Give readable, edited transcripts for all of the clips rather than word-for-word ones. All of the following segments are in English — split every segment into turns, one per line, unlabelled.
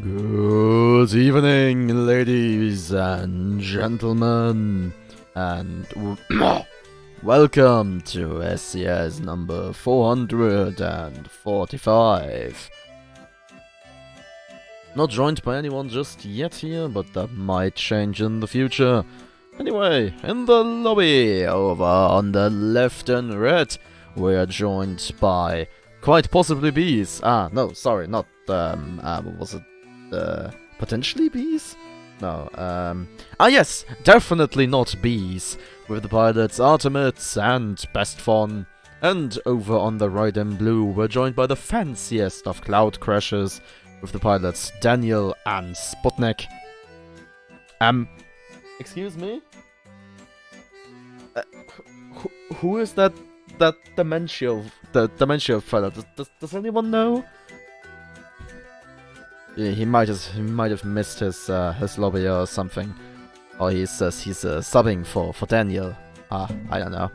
Good evening, ladies and gentlemen, and welcome to SCS number 445. Not joined by anyone just yet here, but that might change in the future. Anyway, in the lobby, over on the left and right, we are joined by quite possibly bees. No, sorry, not, what was it? Potentially bees? No, yes, definitely not bees. With the pilots Artemis and Best Fun. And over on the right in blue, we're joined by the fanciest of cloud crashers, with the pilots Daniel and Sputnik. Excuse me? Who is that dementia pilot? Does anyone know? Yeah, he might have missed his lobby or something. Or he says he's subbing for Daniel. I don't know.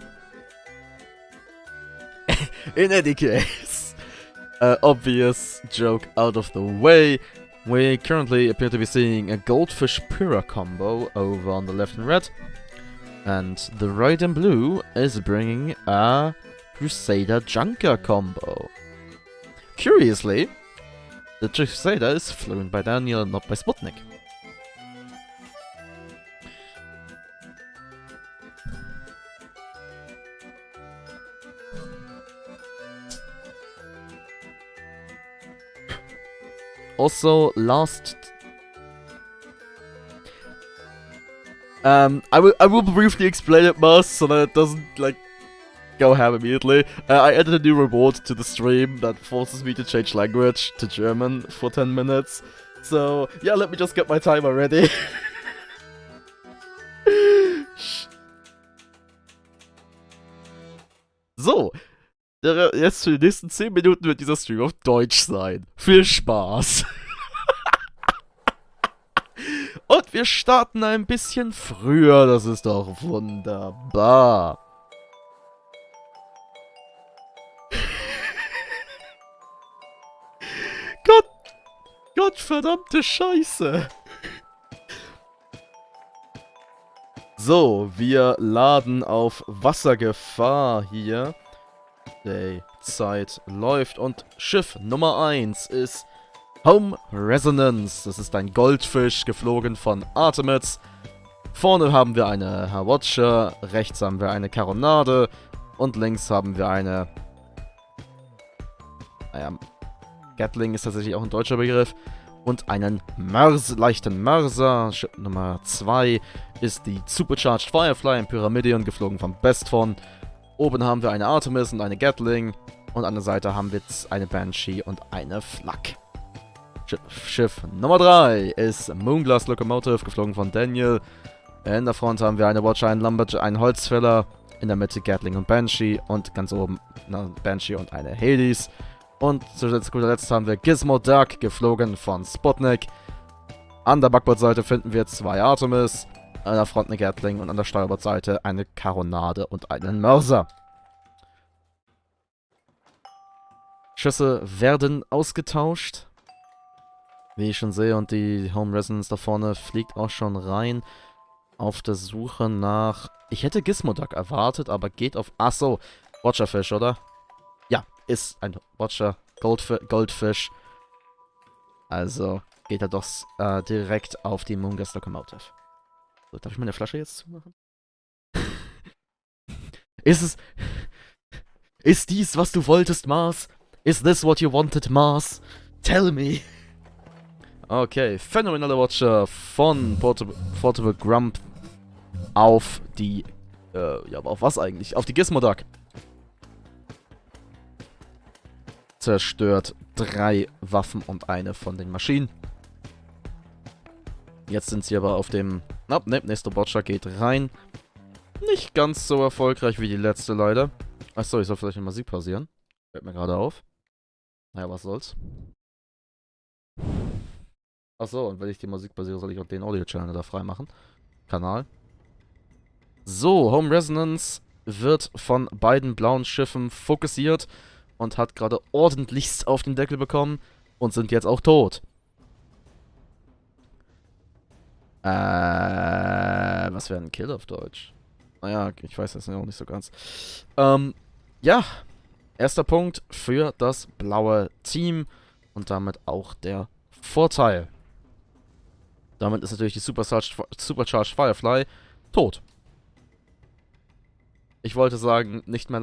In any case, obvious joke out of the way. We currently appear to be seeing a Goldfish Pyrrha combo over on the left and right. And the right and blue is bringing a Crusader Junker combo. Curiously, the Crusader is flown by Daniel, not by Sputnik. Also, last... I will briefly explain it, Mars, so that it doesn't, like, go ham immediately. I added a new reward to the stream that forces me to change language to German for 10 minutes. So, yeah, let me just get my timer ready. So, jetzt für die nächsten 10 Minuten wird dieser Stream auf Deutsch sein. Viel Spaß! Und wir starten ein bisschen früher, das ist doch wunderbar. Gottverdammte Scheiße. So, wir laden auf Wassergefahr hier. Die Zeit läuft und Schiff Nummer 1 ist Home Resonance. Das ist ein Goldfisch, geflogen von Artemis. Vorne haben wir eine Herr Watcher, rechts haben wir eine Karonade und links haben wir eine... Gatling ist tatsächlich auch ein deutscher Begriff. Und einen leichten Mörser. Schiff Nummer 2 ist die Supercharged Firefly in Pyramidion, geflogen von Bestfon. Oben haben wir eine Artemis und eine Gatling. Und an der Seite haben wir eine Banshee und eine Flak. Schiff Nummer 3 ist Moonglass Locomotive, geflogen von Daniel. In der Front haben wir eine Watcher, einen Lumberjack, einen Holzfäller. In der Mitte Gatling und Banshee. Und ganz oben eine Banshee und eine Hades. Und zu guter Letzt haben wir Gizmo Duck, geflogen von Sputnik. An der Backbordseite finden wir 2 Artemis, an der Front eine Gatling und an der Steuerbordseite eine Karonade und einen Mörser. Schüsse werden ausgetauscht, wie ich schon sehe, und die Home Resonance da vorne fliegt auch schon rein auf der Suche nach... Ich hätte Gizmo Duck erwartet, aber geht auf... Achso, Watcherfish, oder? Ja, ist ein Watcher, Goldfish. Also geht er doch direkt auf die Moonglass Locomotive. So, darf ich meine Flasche jetzt zumachen? Ist dies, was du wolltest, Mars? Is this what you wanted, Mars? Tell me. Okay, phänomenaler Watcher von Portable Grump auf die, ja, aber auf was eigentlich? Auf die Gizmo Duck. Zerstört 3 Waffen und eine von den Maschinen. Jetzt sind sie aber auf dem... Ne, nächster Watcher geht rein. Nicht ganz so erfolgreich wie die letzte, leider. Achso, ich soll vielleicht eine Musik pausieren. Fällt mir gerade auf. Naja, was soll's. Achso, und wenn ich die Musik pausiere, soll ich auch den Audio-Channel da freimachen. Kanal. So, Home Resonance wird von beiden blauen Schiffen fokussiert und hat gerade ordentlichst auf den Deckel bekommen und sind jetzt auch tot. Was wäre ein Kill auf Deutsch? Naja, ich weiß das auch nicht so ganz. Ja, erster Punkt für das blaue Team und damit auch der Vorteil. Damit ist natürlich die Supercharged Firefly tot. Ich wollte sagen, nicht mehr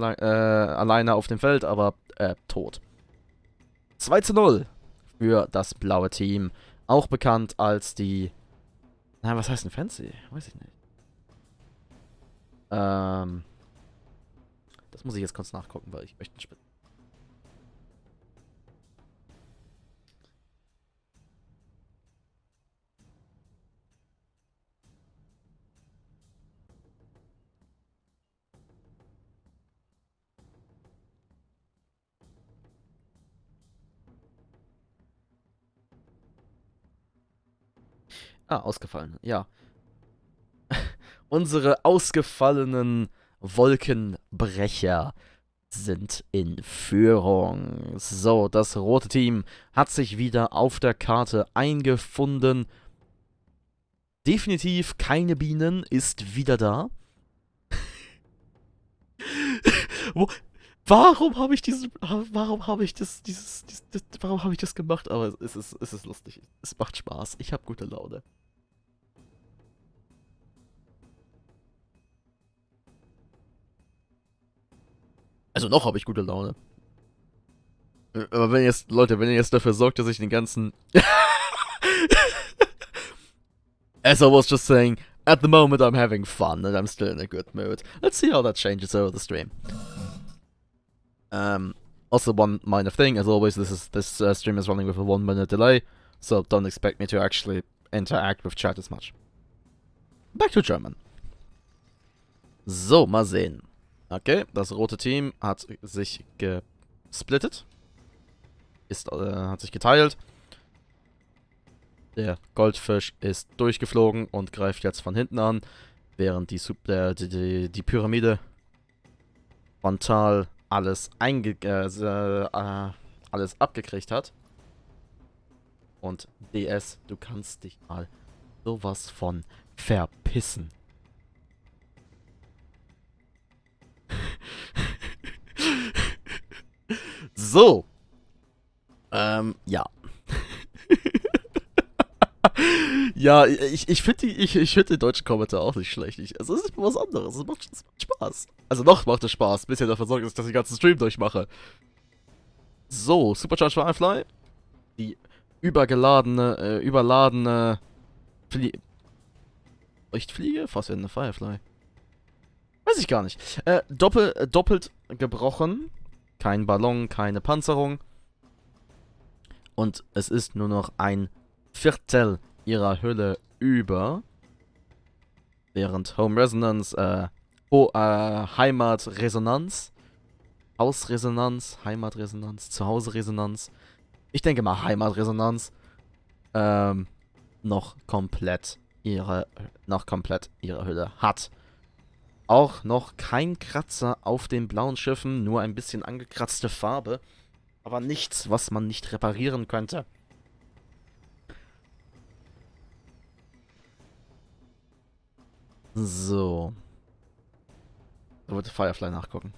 alleine auf dem Feld, aber tot. 2:0 für das blaue Team. Auch bekannt als die... Na, was heißt denn Fancy? Weiß ich nicht. Das muss ich jetzt kurz nachgucken, weil ich möchte einen Spitz. Ausgefallen. Ja. Unsere ausgefallenen Wolkenbrecher sind in Führung. So, das rote Team hat sich wieder auf der Karte eingefunden. Definitiv keine Bienen ist wieder da. Warum habe ich warum habe ich das gemacht? Aber es ist lustig. Es macht Spaß. Ich habe gute Laune. Also noch habe ich gute Laune. Aber wenn jetzt, Leute, wenn ihr jetzt dafür sorgt, dass ich den ganzen... As I was just saying, at the moment I'm having fun and I'm still in a good mood. Let's see how that changes over the stream. Also one minor thing, as always, this stream is running with a 1-minute delay, so don't expect me to actually interact with chat as much. Back to German. So, mal sehen. Okay, das rote Team hat sich gesplittet. Hat sich geteilt. Der Goldfisch ist durchgeflogen und greift jetzt von hinten an, während die Pyramide frontal alles alles abgekriegt hat. Und DS, du kannst dich mal sowas von verpissen. So. Ja. Ja, ich finde find den deutschen Kommentar auch nicht schlecht. Also es ist was anderes. Es macht Spaß. Also noch macht es Spaß, bis ihr dafür sorgt, dass ich den ganzen Stream durchmache. So, Supercharged Firefly. Die überladene Leuchtfliege? Fast wie eine Firefly. Weiß ich gar nicht. Doppelt gebrochen. Kein Ballon, keine Panzerung. Und es ist nur noch ein Viertel ihrer Hülle über. Während Home Resonance, Heimatresonanz, Hausresonanz, Heimatresonanz, Zuhause-Resonanz, ich denke mal Heimatresonanz, noch komplett ihre Hülle hat. Auch noch kein Kratzer auf den blauen Schiffen, nur ein bisschen angekratzte Farbe, aber nichts, was man nicht reparieren könnte. So. Da wollte Firefly nachgucken.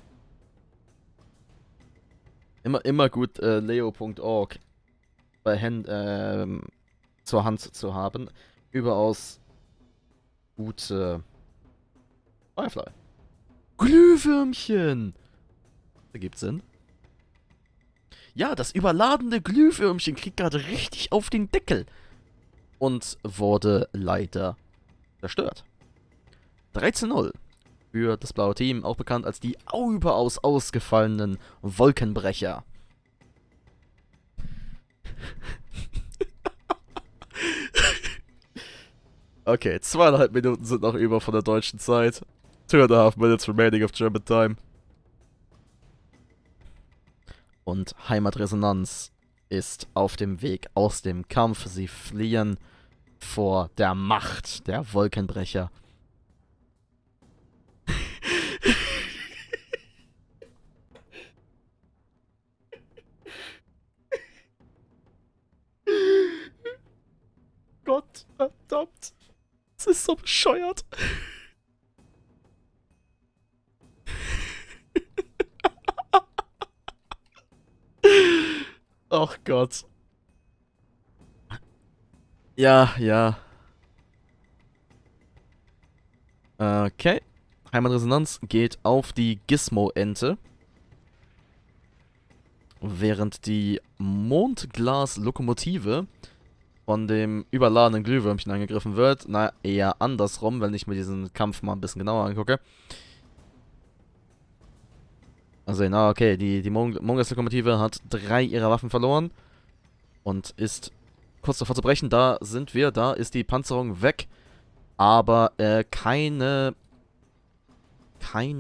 Immer gut leo.org zur Hand zu haben. Überaus gute Firefly. Glühwürmchen! Ergibt Sinn. Ja, das überladene Glühwürmchen kriegt gerade richtig auf den Deckel. Und wurde leider zerstört. 13:0 für das blaue Team, auch bekannt als die überaus ausgefallenen Wolkenbrecher. Okay, 2,5 Minuten sind noch über von der deutschen Zeit. 2,5 minutes remaining of German time. Und Heimatresonanz ist auf dem Weg aus dem Kampf. Sie fliehen vor der Macht der Wolkenbrecher. Gott verdammt. ist so bescheuert. Ach Gott. Ja, ja. Okay. Heimatresonanz geht auf die Gizmo-Ente. Während die Mondglas-Lokomotive von dem überladenen Glühwürmchen angegriffen wird. Na, eher andersrum, wenn ich mir diesen Kampf mal ein bisschen genauer angucke. Also, na, okay, die Mondglas-Lokomotive hat 3 ihrer Waffen verloren. Und ist kurz davor zu brechen. Da sind wir, da ist die Panzerung weg. Aber, kein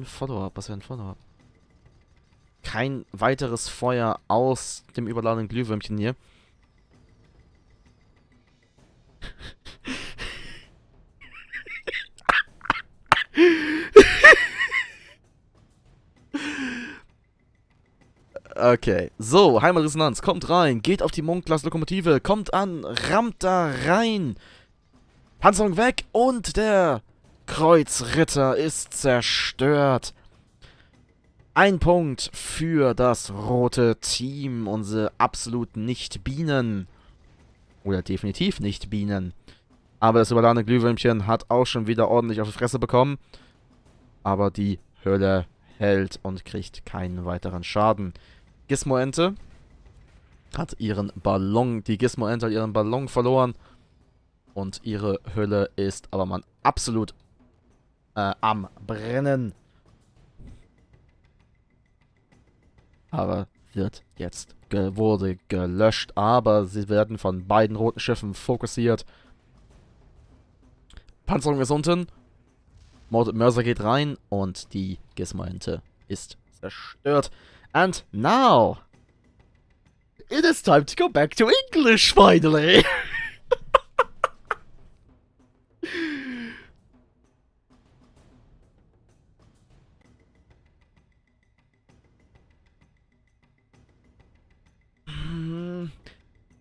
Follow-up. Was wäre ein Follow-up? Kein weiteres Feuer aus dem überladenen Glühwürmchen hier. Okay, so, Heimatresonanz, kommt rein, geht auf die Mondglas-Lokomotive, kommt an, rammt da rein. Panzerung weg und der Kreuzritter ist zerstört. 1 Punkt für das rote Team, unsere absolut Nicht-Bienen. Oder definitiv Nicht-Bienen. Aber das überladene Glühwürmchen hat auch schon wieder ordentlich auf die Fresse bekommen. Aber die Hölle hält und kriegt keinen weiteren Schaden. Gizmo-Ente hat ihren Ballon, die Gizmo-Ente hat ihren Ballon verloren. Und ihre Hülle ist aber mal absolut am Brennen. Aber wurde gelöscht. Aber sie werden von beiden roten Schiffen fokussiert. Panzerung ist unten. Mörser geht rein. Und die Gizmo-Ente ist zerstört. And now, it is time to go back to English finally.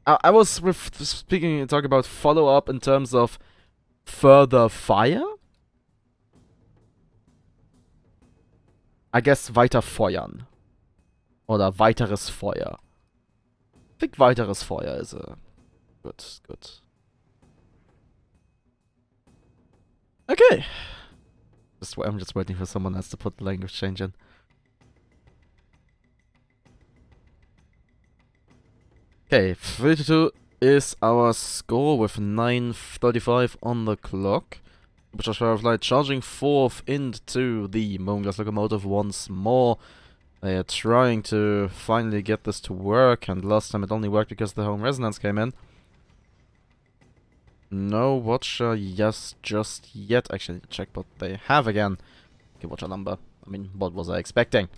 I was talking about follow-up in terms of further fire? I guess weiter feuern. Oder weiteres Feuer. I think weiteres Feuer is a... Good. Okay. I'm just waiting for someone else to put the language change in. Okay, 32 is our score with 9:35 on the clock. Supercharged charging forth into the Moonglass locomotive once more. They are trying to finally get this to work, and last time it only worked because the home resonance came in. No watcher, yes, just yet. Actually, check what they have again. Okay, watcher number. I mean, what was I expecting?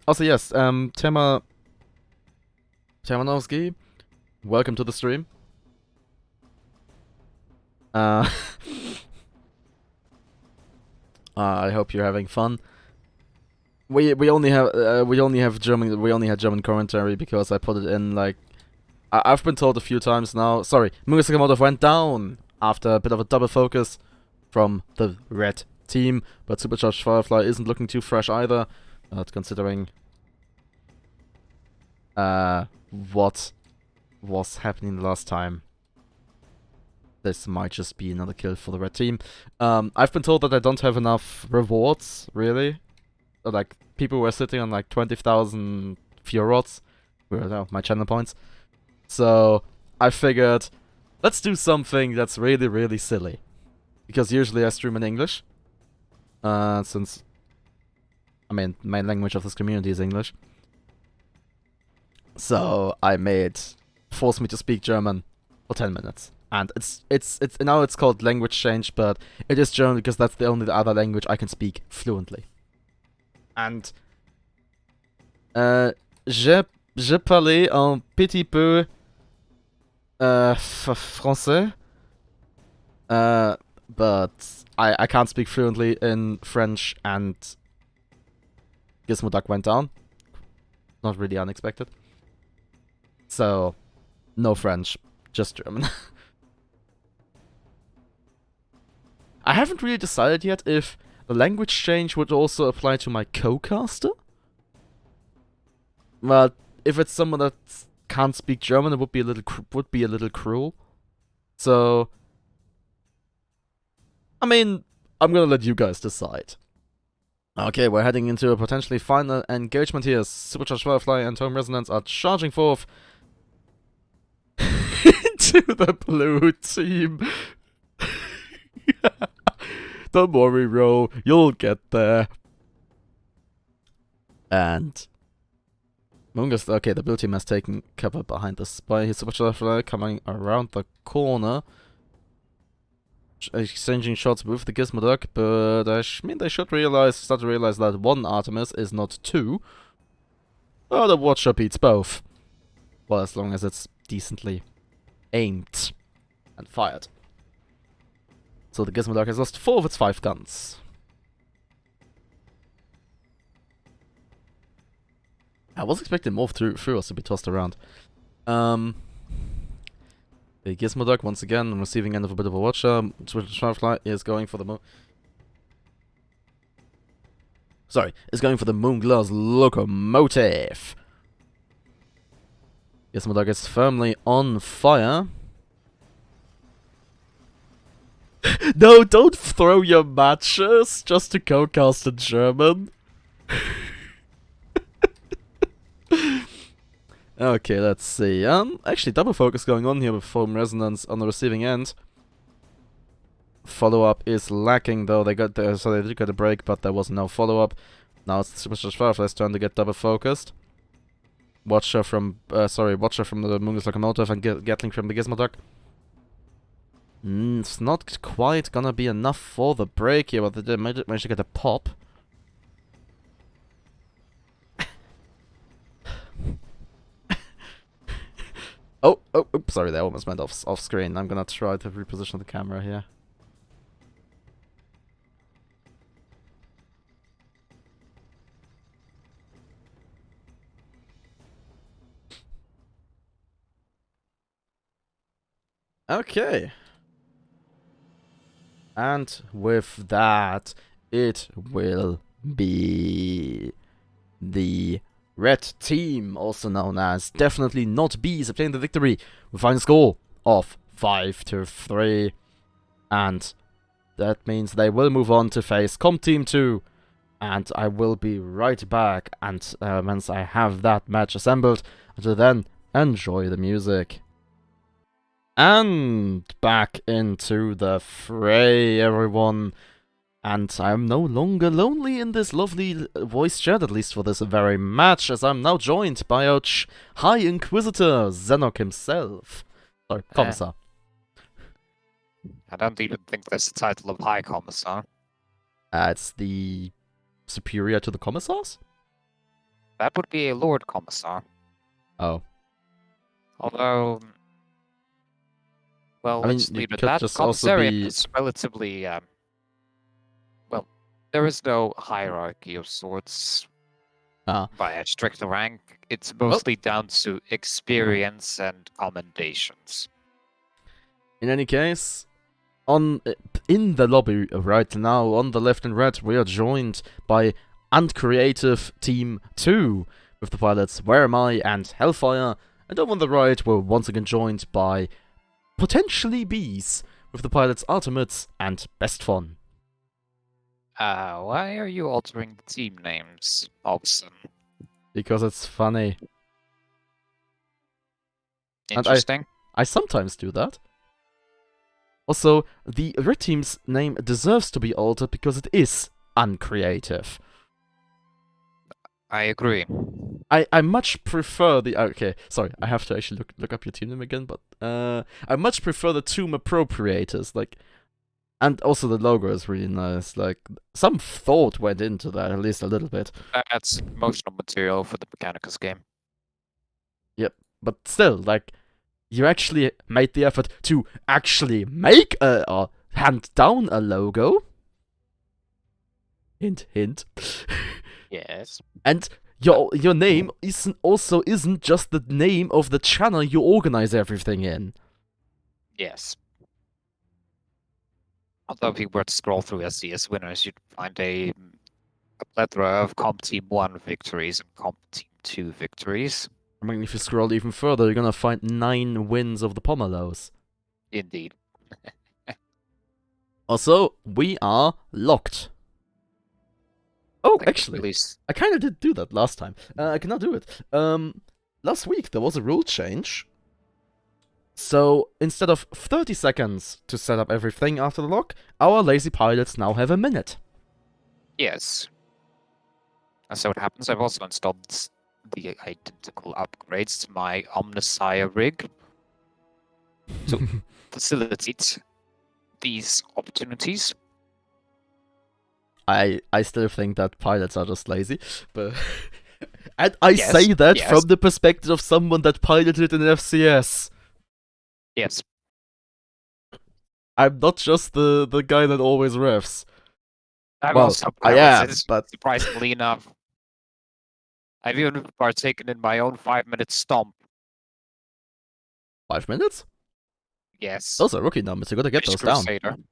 Also, yes, Termanovsky, welcome to the stream. I hope you're having fun. We only had German commentary because I put it in like I've been told a few times now. Sorry, Mungo Sakamoto went down after a bit of a double focus from the red team, but Supercharged Firefly isn't looking too fresh either. Considering what was happening last time. This might just be another kill for the red team. I've been told that I don't have enough rewards, really. Like, people were sitting on like 20,000 Fjords. My channel points. So, I figured, let's do something that's really, really silly. Because usually I stream in English. Since, I mean, main language of this community is English. So, forced me to speak German for 10 minutes. And it's now it's called language change, but it is German because that's the only other language I can speak fluently. And je parlais un petit peu français, but I can't speak fluently in French, and Gizmo Duck went down. Not really unexpected. So, no French, just German. I haven't really decided yet if the language change would also apply to my co-caster. But if it's someone that can't speak German, it would be a little cruel. So, I mean, I'm gonna let you guys decide. Okay, we're heading into a potentially final engagement here. Supercharged Firefly and Home Resonance are charging forth into the blue team. Don't worry, Ro, you'll get there. And Mungus, okay, the blue team has taken cover behind the spy. He's Supercharged coming around the corner, exchanging shots with the Gizmoduck, but I mean they should start to realize that one Artemis is not two. Oh, the Watcher beats both. Well, as long as it's decently aimed and fired. So the Gizmoduck has lost 4 of its 5 guns. I was expecting more through us to be tossed around. The Gizmoduck, once again, on receiving end of a bit of a Watcher. Firefly is going for the is going for the Moonglass Locomotive. Gizmoduck is firmly on fire. No, don't throw your matches just to co-cast in German. Okay, let's see. Actually, double focus going on here with Foam Resonance on the receiving end. Follow-up is lacking, though. They did get a break, but there was no follow-up. Now it's Supercharged Firefly's turn to get double focused. Watcher from the Moonglass Locomotive and Gatling from the Gizmoduck. It's not quite gonna be enough for the break here, but they did manage to get a pop. Oh, sorry, that almost went off screen. I'm gonna try to reposition the camera here. Okay. And with that, it will be the red team, also known as Definitely Not Bees, obtaining the victory with a final score of 5-3. And that means they will move on to face Comp Team 2. And I will be right back, and once I have that match assembled, until then, enjoy the music. And back into the fray, everyone. And I'm no longer lonely in this lovely voice chat, at least for this very match, as I'm now joined by our High Inquisitor, Zennoch himself. Sorry, Commissar.
I don't even think there's the title of High Commissar.
It's the superior to the Commissars?
That would be a Lord Commissar.
Oh.
Although, well, let's leave it at that. Commissariat is relatively, well, there is no hierarchy of sorts by a strict rank. It's mostly down to experience and commendations.
In any case, in the lobby right now, on the left and right, we are joined by Uncreative Team 2, with the pilots Where Am I and Hellfire, and over on the right, we're once again joined by potentially Bees, with the pilots Artemis and Best Fun.
Why are you altering the team names, Olsen?
Because it's funny.
Interesting.
And I sometimes do that. Also, the red team's name deserves to be altered because it is uncreative.
I agree.
I much prefer the... Okay, sorry, I have to actually look up your team name again, but... I much prefer the Tomb Appropriators, like... And also the logo is really nice, like... Some thought went into that, at least a little bit.
That's emotional material for the Mechanicus game.
Yep, but still, like... You actually made the effort to actually make or hand down a logo. Hint, hint.
Yes.
And Your name isn't just the name of the channel you organize everything in.
Yes. Although if you were to scroll through SCS winners, you'd find a plethora of Comp Team 1 victories and Comp Team 2 victories.
I mean, if you scroll even further, you're gonna find 9 wins of the Pomelos.
Indeed.
Also, we are locked. Oh, actually, I kind of did do that last time. I cannot do it. Last week there was a rule change. So, instead of 30 seconds to set up everything after the lock, our lazy pilots now have a minute.
Yes. So what happens, I've also installed the identical upgrades to my Omnissiah rig to facilitate these opportunities.
I still think that pilots are just lazy, but and I say that from the perspective of someone that piloted in FCS.
Yes.
I'm not just the guy that always refs.
I am,
but
surprisingly enough, I've even partaken in my own 5-minute stomp.
5 minutes?
Yes.
Those are rookie numbers. You gotta get those
Crusader.
down.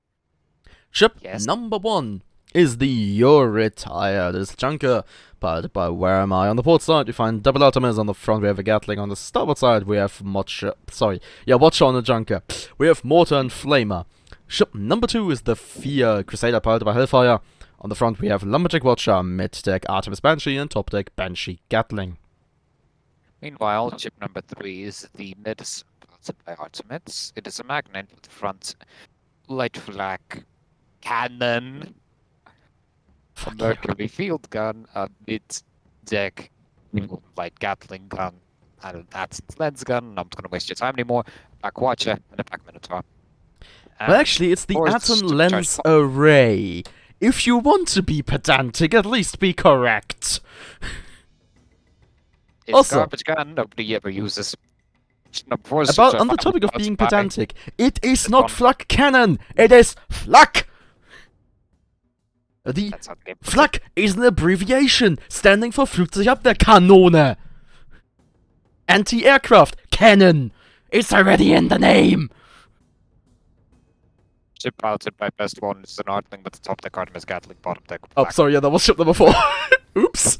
Ship number 1 is the Euretire. This junker, piloted by Where Am I? On the port side, we find double Artemis. On the front, we have a Gatling. On the starboard side, we have Watcher on the junker. We have Mortar and Flamer. Ship number 2 is the Fear Crusader, piloted by Hellfire. On the front, we have Lumberjack Watcher, mid-deck Artemis Banshee, and top-deck Banshee Gatling.
Meanwhile, ship number 3 is the Medicine, piloted by Artemis. It is a magnet with the front light flak cannon, a Mercury field gun, a mid-deck light Gatling gun, and that's lens gun. I'm not going to waste your time anymore. Back Watcher and a back Minotaur.
Well, actually, it's the Atom Lens Array. If you want to be pedantic, at least be correct.
It's also, garbage gun nobody ever uses.
On the topic of being pedantic, it is not flak cannon, it is flak! The flak is an abbreviation standing for Flugzeugabwehrkanone. Anti-aircraft cannon. It's already in the name.
Ship piloted by Best One is an Artling with the top deck Artemis Gatling, bottom deck.
Oh, sorry, yeah, that was ship number 4. Oops.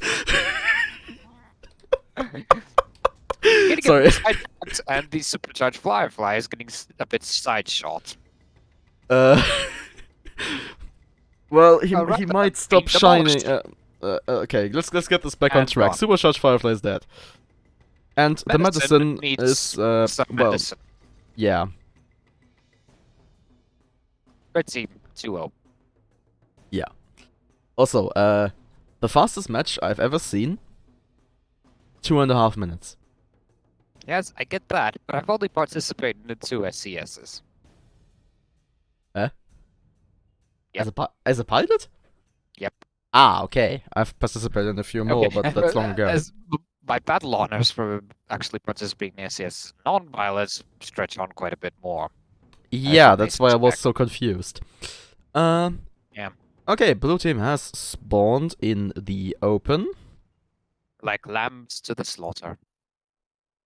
Sorry.
And the supercharged Firefly is getting a bit side shot.
Well, he might stop shining. Okay, let's get this back on track. Supercharged Firefly is dead. And the medicine is
medicine.
Yeah.
Red team 2-0.
Yeah. Also, the fastest match I've ever seen, 2.5 minutes.
Yes, I get that, but I've only participated in 2 SCSs.
Eh?
Yep.
As a pilot?
Yep.
Ah, okay. I've participated in a few more, but that's long ago.
My battle honors for actually participating in SCS non-pilots stretch on quite a bit more.
Yeah, that's why I was so confused.
Yeah.
Okay, blue team has spawned in the open.
Like lambs to the slaughter.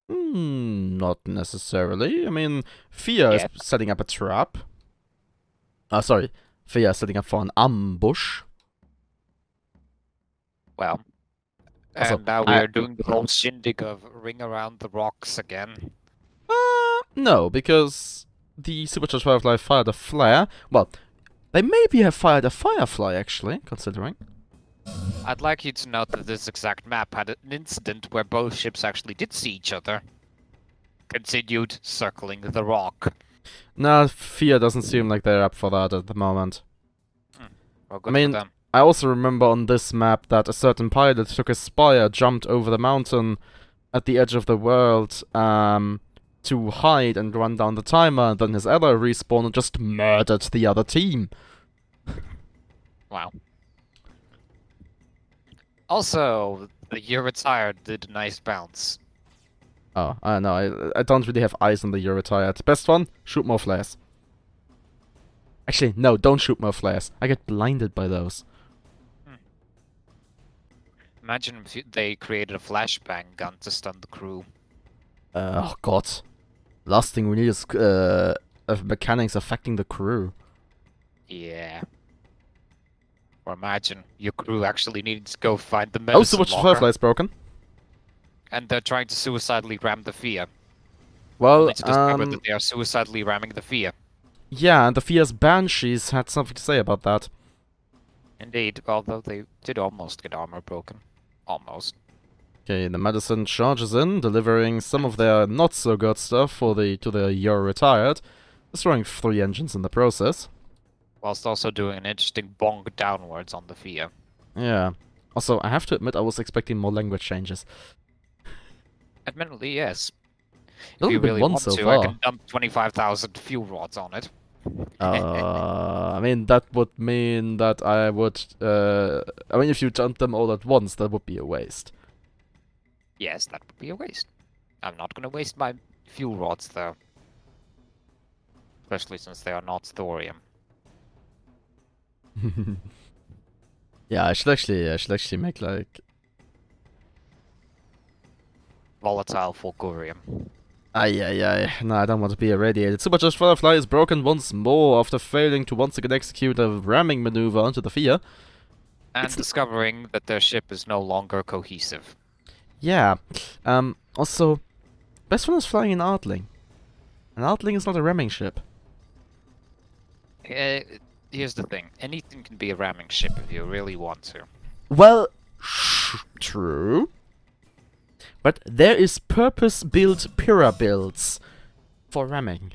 Not necessarily. I mean, Fia is setting up a trap. Sorry. Fia is setting up for an ambush.
Well, and now we are doing the whole shindig of ring around the rocks again.
No, because the Supercharged Firefly fired a flare. Well, they maybe have fired a Firefly, actually, considering.
I'd like you to note that this exact map had an incident where both ships actually did see each other. Continued circling the rock.
Nah, Fia doesn't seem like they're up for that at the moment.
Well, good for them.
I also remember on this map that a certain pilot took a spire, jumped over the mountain at the edge of the world, to hide and run down the timer, and then his ally respawned and just murdered the other team.
Wow. Also, the Euretire did a nice bounce.
Oh, I know. I don't really have eyes on the Euretire. The best one? Shoot more flares. Actually, no, don't shoot more flares. I get blinded by those.
Imagine if they created a flashbang gun to stun the crew.
Oh god. Last thing we need is mechanics affecting the crew.
Yeah. Or imagine your crew actually needing to go find the medicine
Oh, so much
locker.
Firefly is broken.
And they're trying to suicidally ram the Fia.
Well,
Only to discover that they are suicidally ramming the Fia.
Yeah, and the Fia's Banshees had something to say about that.
Indeed, although they did almost get armor broken. Almost.
Okay, the medicine charges in, delivering some of their not-so-good stuff to the You're Retired, destroying 3 engines in the process.
Whilst also doing an interesting bonk downwards on the Fia.
Yeah. Also, I have to admit I was expecting more language changes.
Admittedly, yes.
If
you really want
so
to,
far.
I can dump 25,000 fuel rods on it.
I mean, that would mean that I would... I mean, if you dump them all at once, that would be a waste.
Yes, that would be a waste. I'm not going to waste my fuel rods, though. Especially since they are not thorium.
Yeah, I should actually make, like...
Volatile fulgurium.
Aye. No, I don't want to be irradiated. Supercharged Firefly is broken once more after failing to once again execute a ramming maneuver onto the Fia.
And discovering that their ship is no longer cohesive.
Yeah. Also, best one is flying an Artling. An Artling is not a ramming ship.
Here's the thing. Anything can be a ramming ship if you really want to.
Well, true. But there is purpose-built Pyrrha builds for ramming.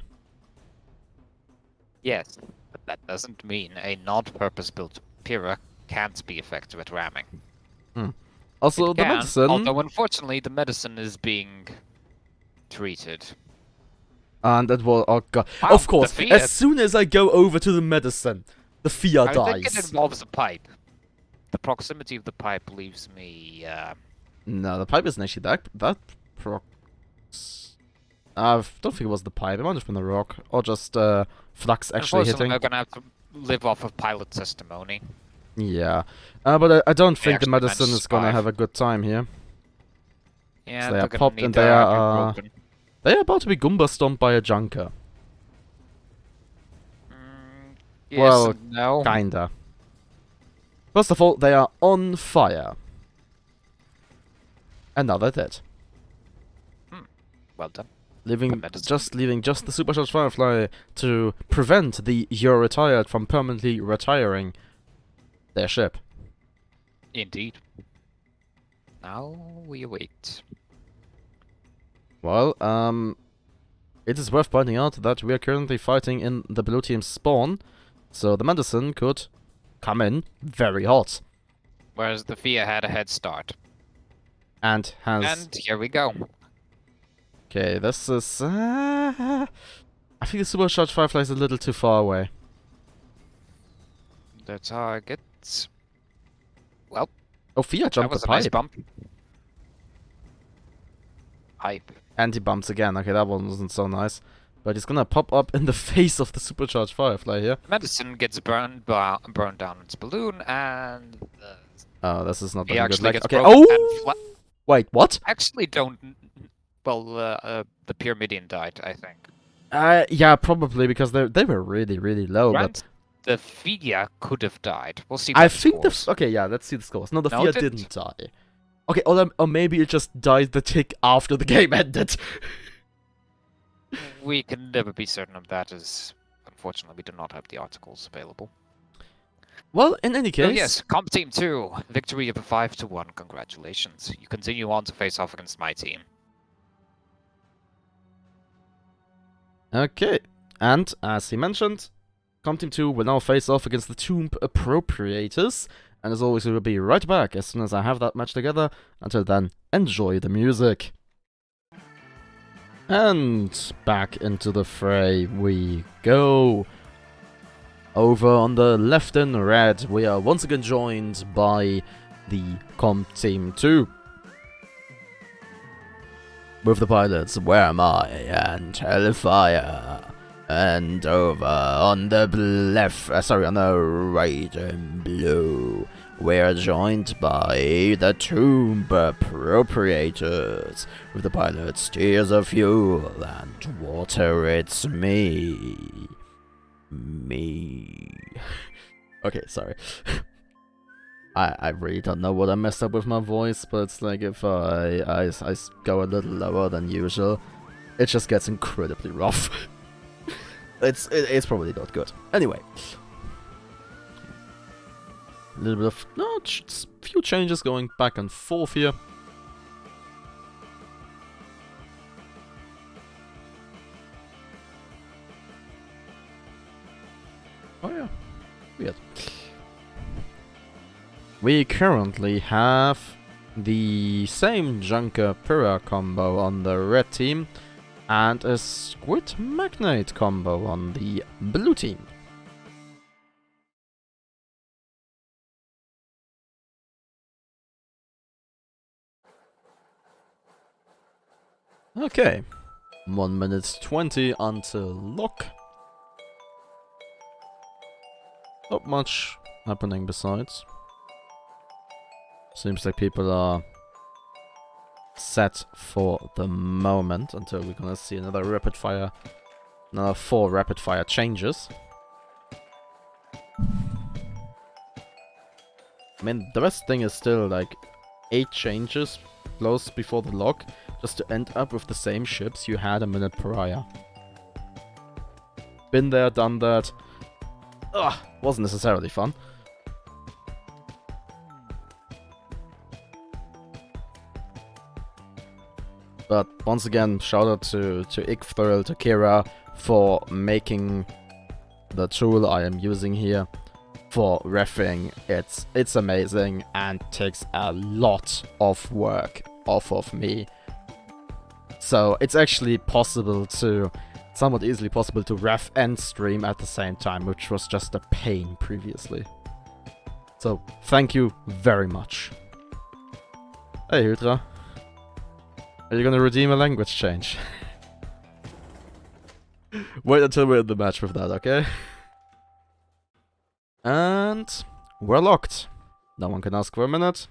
Yes, but that doesn't mean a not-purpose-built Pyrrha can't be effective at ramming.
Also, the medicine...
Although, unfortunately, the medicine is being treated.
And that will... Oh, God.
Wow,
of course, as soon as I go over to the medicine, the Fia dies.
I think it involves a pipe. The proximity of the pipe leaves me...
No, the pipe isn't actually that prox... I don't think it was the pipe. It might have been the rock. Or just flux actually hitting.
We're going to have to live off of pilot testimony.
Yeah. But I don't think the medicine is going to have a good time here.
Yeah,
so they are popped and they are about to be Goomba stomped by a junker.
Yes,
well,
no.
Kinda. First of all, they are on fire. And now they're dead.
Well done.
Leaving just the Supercharged Firefly to prevent the You're Retired from permanently retiring their ship.
Indeed. Now we await.
Well, it is worth pointing out that we are currently fighting in the blue team's spawn, so the medicine could come in very hot.
Whereas the Fia had a head start.
And has...
And here we go.
Okay, this is... I think the Supercharged Firefly is a little too far away.
The target... Well...
Oh, Fia jumped the pipe.
That was a nice bump. Pipe.
And he bumps again. Okay, that one wasn't so nice. But he's gonna pop up in the face of the Supercharged Firefly here.
Medicine gets burned down its balloon, and...
Oh, this is not
he
looking
actually
good.
gets
Okay,
oh!
Wait, what?
Actually don't... Well, the Pyramidian died, I think.
Yeah, probably, because they were really, really low, but...
The Fia could have died. We'll see.
I think okay, yeah, let's see the scores. No, the Fia didn't die. Okay, or maybe it just died the tick after the game ended.
We can never be certain of that, as unfortunately we do not have the articles available.
Well, in any case...
So yes, Comp Team 2, victory of 5-1, congratulations. You continue on to face off against my team.
Okay, and as he mentioned, Comp Team 2 will now face off against the Tomb Appropriators, and as always we will be right back as soon as I have that match together. Until then, enjoy the music. And back into the fray we go. Over on the left in red, we are once again joined by the Comp Team 2. With the pilots, Where Am I? And Hellfire. And over on the left, on the right in blue, We're joined by the Tomb Appropriators, with the pilots Tears of Fuel and Water It's Me. Okay, sorry. I really don't know what I messed up with my voice, but it's like if I go a little lower than usual, it just gets incredibly rough. It's probably not good. Anyway. A little bit of, few changes going back and forth here. Oh yeah, weird. We currently have the same Junker Pyrrha combo on the red team and a Squid Magnate combo on the blue team. Okay, 1 minute 20 until lock. Not much happening besides. Seems like people are set for the moment until we're gonna see another 4 rapid fire changes. I mean, the best thing is still like 8 changes close before the lock, just to end up with the same ships you had a minute prior. Been there, done that. Ugh, wasn't necessarily fun. But once again, shout out to Ickthrill, to Kira, for making the tool I am using here for reffing. It's amazing and takes a lot of work off of me. So it's actually somewhat easily possible to ref and stream at the same time, which was just a pain previously. So thank you very much. Hey Hydra. Are you gonna redeem a language change? Wait until we're in the match with that, okay? And we're locked. No one can ask for a minute.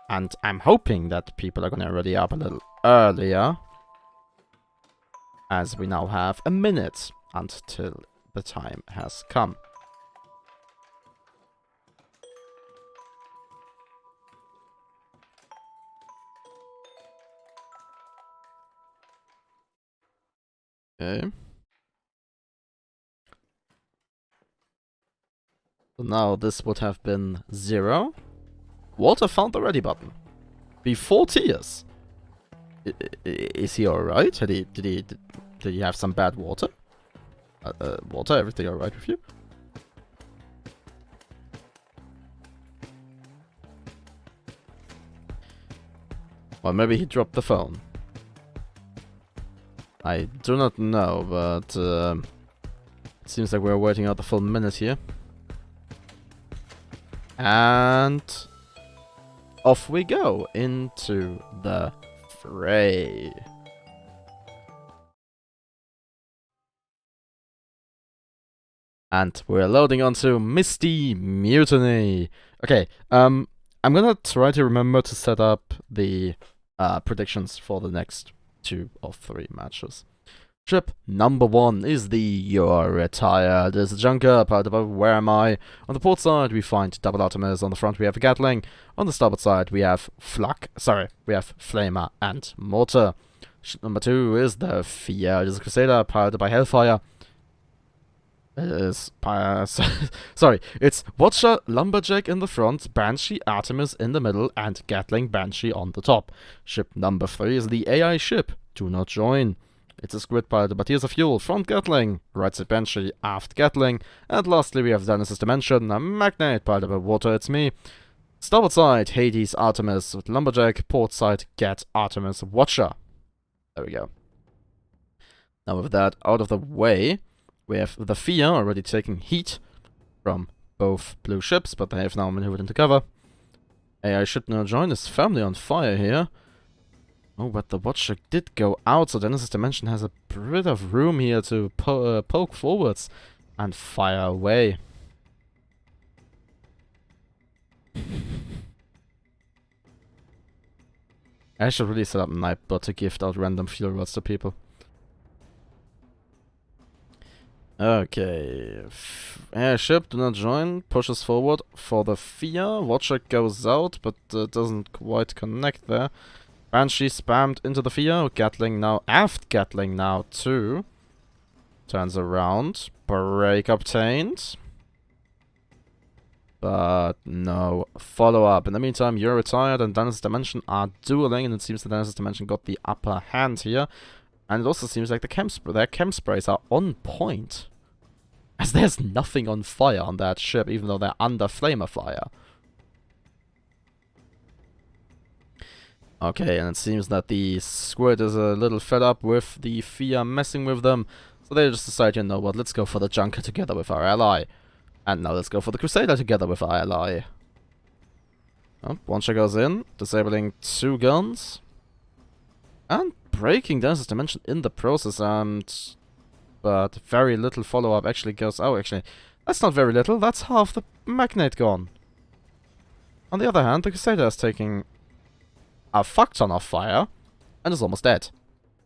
And I'm hoping that people are gonna ready up a little earlier, as we now have a minute until the time has come. Okay. So now this would have been 0. Walter found the ready button. Before tears. Is he alright? Did he have some bad water? Walter, everything alright with you? Or maybe he dropped the phone. I do not know, but it seems like we're waiting out the full minute here. And off we go into the fray. And we're loading onto Misty Mutiny. Okay, I'm gonna try to remember to set up the predictions for the next 2 or 3 matches. Ship number 1 is the You're Retired. There's a Junker, part above Where Am I? On the port side, we find double Artemis. On the front, we have a Gatling. On the starboard side, we have Flamer and Mortar. Ship number 2 is the Fear. There's a Crusader, piloted by Hellfire. It's Watcher, Lumberjack in the front, Banshee, Artemis in the middle, and Gatling, Banshee on the top. Ship number 3 is the AI ship. Do not join. It's a Squid piloted by Tears of Fuel, front Gatling, right side Banshee, aft Gatling, and lastly we have Zennoch's Dimension, a Magnate piloted by Water It's Me. Starboard side, Hades, Artemis with Lumberjack, port side, Gat, Artemis, Watcher. There we go. Now with that out of the way, we have the Fear already taking heat from both blue ships, but they have now maneuvered into cover. AI ship now join is firmly on fire here. Oh, but the Watcher did go out, so Zennoch's Dimension has a bit of room here to poke forwards and fire away. I should really set up Nightbot to gift out random fuel rods to people. Okay. Airship, do not join. Pushes forward for the Fear. Watcher goes out, but doesn't quite connect there. Banshee spammed into the Fear. Gatling now, aft Gatling now too. Turns around. Break obtained. But no follow-up. In the meantime, you're retired and Dennis' Dimension are dueling, and it seems that Dennis' Dimension got the upper hand here. And it also seems like their chem sprays are on point. As there's nothing on fire on that ship, even though they're under flamer fire. Okay, and it seems that the Squid is a little fed up with the Fear messing with them. So they just decide, you know what, let's go for the Junker together with our ally. And now let's go for the Crusader together with our ally. Oh, Launcher goes in, disabling 2 guns. And breaking Dennis' Dimension in the process, but very little follow-up actually goes... Oh, actually, that's not very little, that's half the Magnate gone. On the other hand, the Crusader is taking a fuck ton of fire, and is almost dead.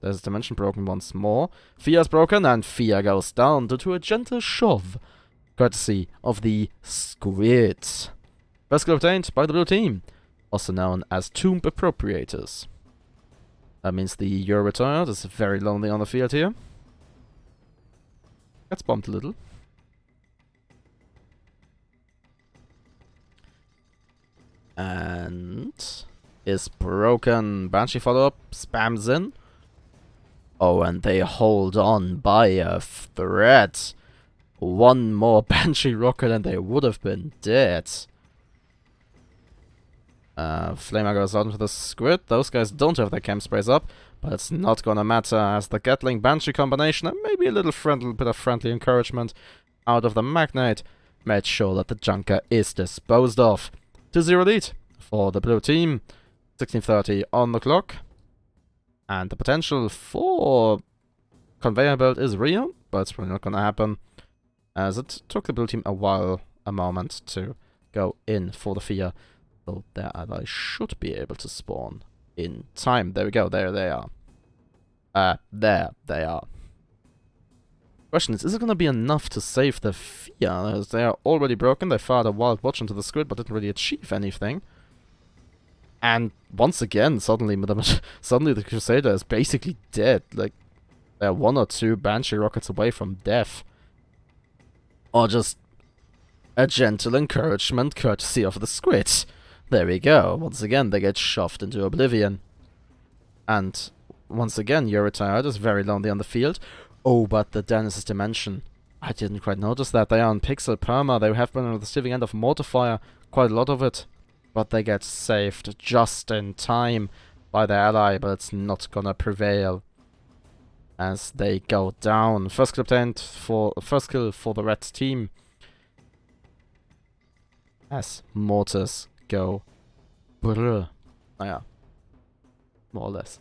Dennis' Dimension broken once more. Fear is broken, and Fear goes down due to a gentle shove. Courtesy of the Squid. First kill obtained by the blue team, also known as Tomb Appropriators. That means the Euro retired is very lonely on the field here. Gets bumped a little. And is broken. Banshee follow-up, spams in. Oh, and they hold on by a thread. One more Banshee rocket and they would have been dead. Flamer goes out into the Squid. Those guys don't have their chem sprays up, but it's not gonna matter as the Gatling Banshee combination and maybe a little bit of friendly encouragement out of the Magnate made sure that the Junker is disposed of. 2-0 lead for the blue team. 16:30 on the clock. And the potential for conveyor belt is real, but it's probably not gonna happen, as it took the blue team a moment to go in for the Fear, though their ally should be able to spawn in time. There we go, there they are. There they are. Question is it going to be enough to save the Fear? As they are already broken, they fired a Wild Watch into the Squid, but didn't really achieve anything. And once again, suddenly the Crusader is basically dead. Like, they're 1 or 2 Banshee rockets away from death. Or just a gentle encouragement courtesy of the Squid. There we go. Once again, they get shoved into oblivion. And once again, you're retired is very lonely on the field. Oh, but the Dennis' Dimension. I didn't quite notice that. They are on Pixel Perma. They have been on the receiving end of mortar fire. Quite a lot of it. But they get saved just in time by their ally. But it's not gonna prevail as they go down. First kill obtained for the red team. As mortars go brr. Oh yeah. More or less.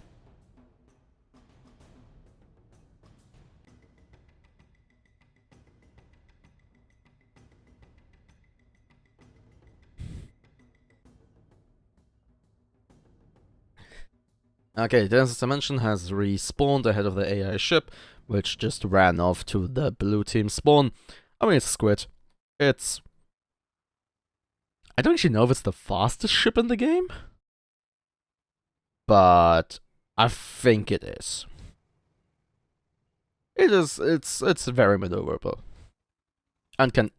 Okay, Dennis' Dimension has respawned ahead of the AI ship, which just ran off to the blue team spawn. I mean, it's a Squid. It's... I don't actually know if it's the fastest ship in the game, but I think it is. It's very maneuverable. And can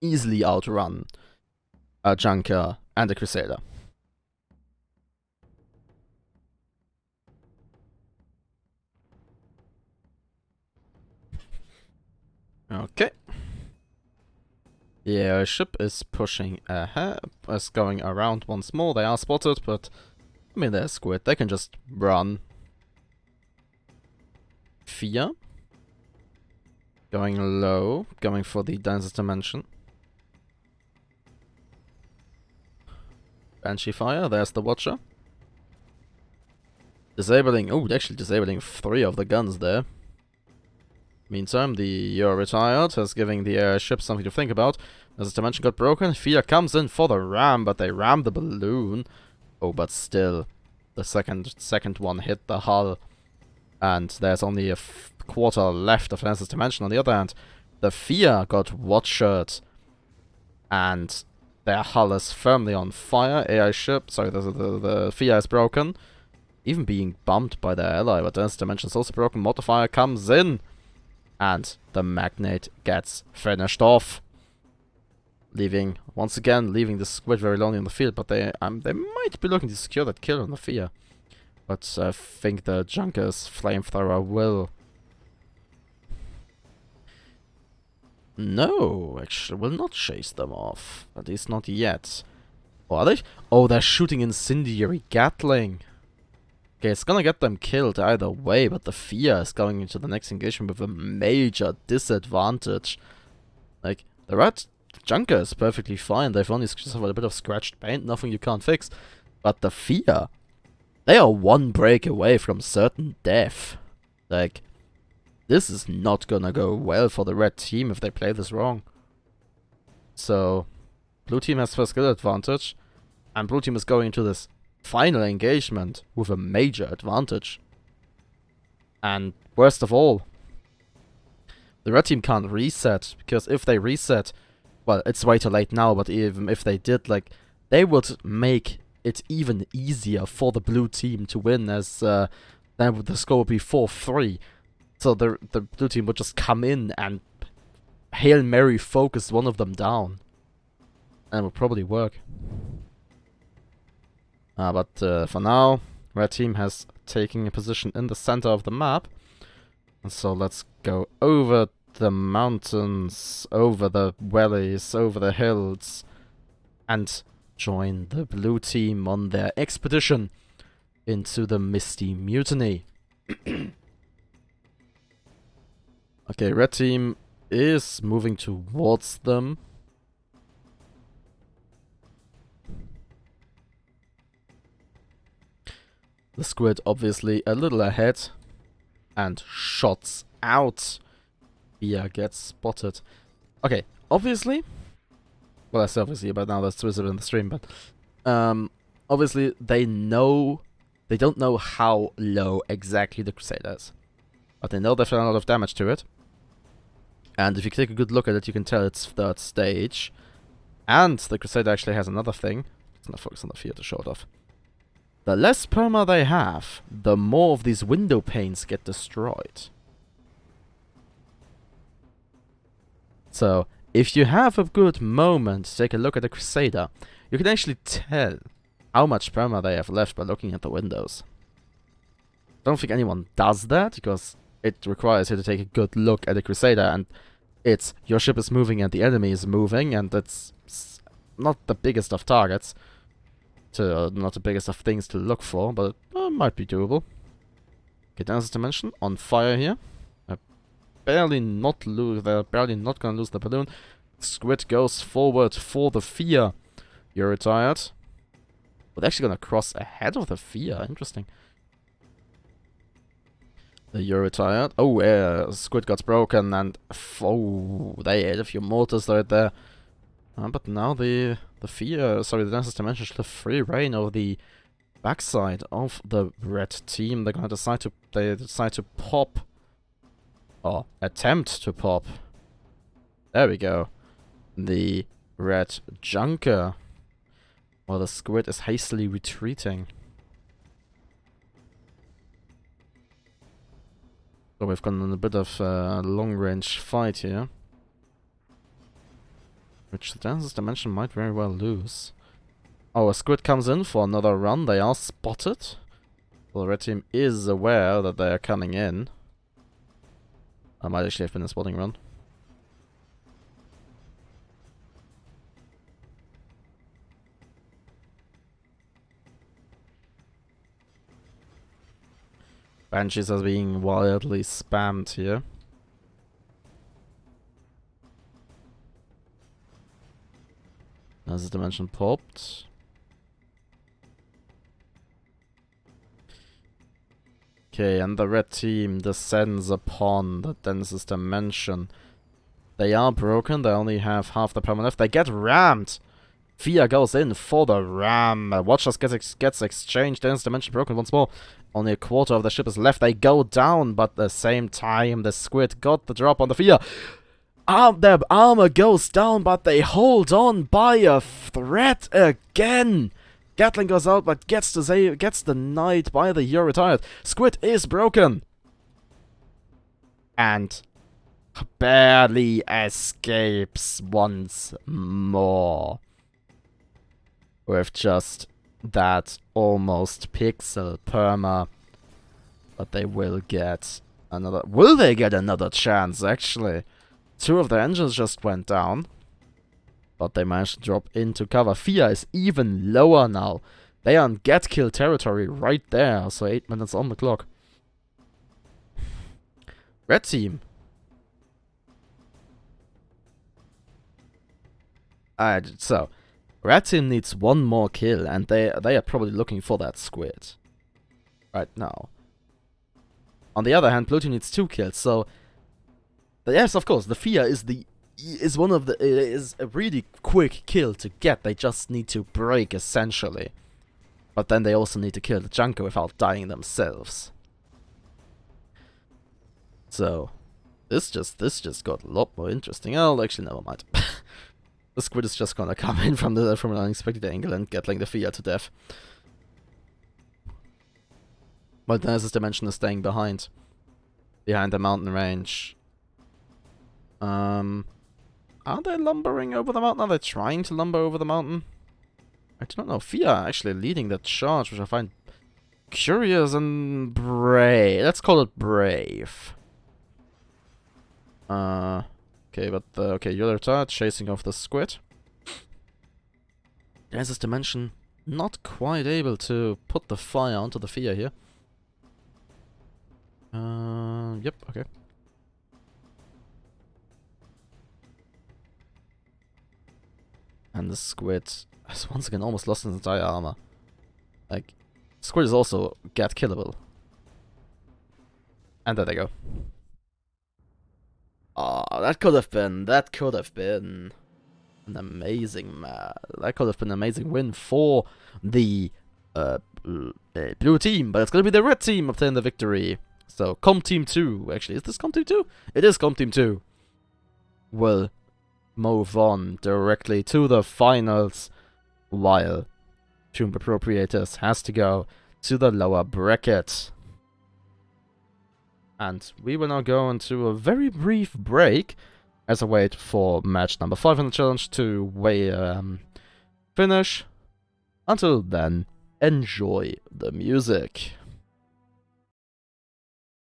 easily outrun a Junker and a Crusader. Okay. The airship is pushing ahead, is going around once more. They are spotted, but I mean, they're Squid. They can just run. Fear. Going low, going for the Dennis' Dimension. Banshee fire, there's the Watcher. Disabling, oh, actually disabling 3 of the guns there. Meantime, the You're Retired is giving the airship something to think about. As this dimension got broken, Fear comes in for the ram, but they ram the balloon. Oh, but still, the second one hit the hull. And there's only a quarter left of Dance's dimension. On the other hand, the Fear got watchered. And their hull is firmly on fire. AI ship, sorry, the Fear is broken. Even being bumped by their ally, but Dance's dimension is also broken. Modifier comes in. And the Magnate gets finished off. Once again, leaving the Squid very lonely on the field, but they might be looking to secure that kill on the Fear. But I think the Junker's flamethrower will... No, actually, will not chase them off. At least not yet. Or are they? Oh, they're shooting incendiary Gatling. Okay, it's gonna get them killed either way, but the Fear is going into the next engagement with a major disadvantage. Like, the Red Junker is perfectly fine. They've only suffered a bit of scratched paint, nothing you can't fix. But the Fear, they are one break away from certain death. Like, this is not gonna go well for the red team if they play this wrong. So, blue team has first skill advantage, and blue team is going into this final engagement with a major advantage. And worst of all, the red team can't reset, because if they reset, well, it's way too late now, but even if they did, like, they would make it even easier for the blue team to win, as then the score would be 4-3. So the blue team would just come in and Hail Mary focus one of them down. And it would probably work. But for now, red team has taken a position in the center of the map. And so let's go over the mountains, over the valleys, over the hills, and join the blue team on their expedition into the Misty Mutiny. Okay, red team is moving towards them. The Squid obviously a little ahead. And shots out. Fear gets spotted. Okay, obviously. Well, I say obviously, but now that's visible in the stream, but obviously they don't know how low exactly the Crusader is. But they know they've done a lot of damage to it. And if you take a good look at it, you can tell it's third stage. And the Crusader actually has another thing. Let's not focus on the Fear to show it off. The less perma they have, the more of these window panes get destroyed. So, if you have a good moment to take a look at the Crusader, you can actually tell how much perma they have left by looking at the windows. I don't think anyone does that, because it requires you to take a good look at the Crusader, and it's your ship is moving and the enemy is moving, and it's not the biggest of targets. Not the biggest of things to look for, but it might be doable. Okay, Dance's dimension on fire here. They're barely not gonna lose the balloon. Squid goes forward for the Fear. You're retired. But they're actually gonna cross ahead of the Fear. Interesting. You're retired. Oh, Squid got broken, and oh, they ate a few mortars right there. But now the Dance's dimension should have free reign over the backside of the red team. They're gonna decide to pop, or attempt to pop. There we go. The red Junker, while the Squid is hastily retreating. So we've gotten a bit of a long-range fight here, which the Dance's dimension might very well lose. Oh, a Squid comes in for another run. They are spotted. Well, the red team is aware that they are coming in. I might actually have been a spotting run. Banshees are being wildly spammed here. As the dimension popped. Okay, and the red team descends upon the Dance's dimension. They are broken. They only have half the perma left. They get rammed. Fia goes in for the ram. Watchers gets exchanged. There's Dimension broken once more. Only a quarter of the ship is left. They go down, but at the same time, the squid got the drop on the Fia. Their armor goes down, but they hold on by a thread again. Gatling goes out, but gets the knight by the You're retired. Squid is broken. And barely escapes once more. With just that almost pixel perma. But they will get another... Will they get another chance, actually? 2 of their engines just went down. But they managed to drop into cover. Fia is even lower now. They are on get kill territory right there. So 8 minutes on the clock. Red team. So, red team needs 1 more kill, and they are probably looking for that squid right now. On the other hand, blue team needs 2 kills. So, yes, of course, the Fia is a really quick kill to get. They just need to break essentially, but then they also need to kill the Junker without dying themselves. So, this just got a lot more interesting. Oh, actually, never mind. The squid is just gonna come in from an unexpected angle and get like the Fia to death. But Nurse's Dimension is staying behind the mountain range. Are they lumbering over the mountain? Are they trying to lumber over the mountain? I don't know. Fia actually leading the charge, which I find curious and brave. Let's call it brave. Okay, but okay, you're retired, chasing off the squid. There's this Dimension not quite able to put the fire onto the Fia here. Yep, okay. And the squid has once again almost lost its entire armor. Like, squid is also get killable. And there they go. Oh, that could have been an amazing win for the blue team, but it's gonna be the red team obtaining the victory. So, Com Team 2, actually, is this Com Team 2? It is Com Team 2. Will move on directly to the finals, while Tomb Appropriators has to go to the lower bracket. And we will now go into a very brief break as I wait for match number 5 in the challenge to finish. Until then, enjoy the music.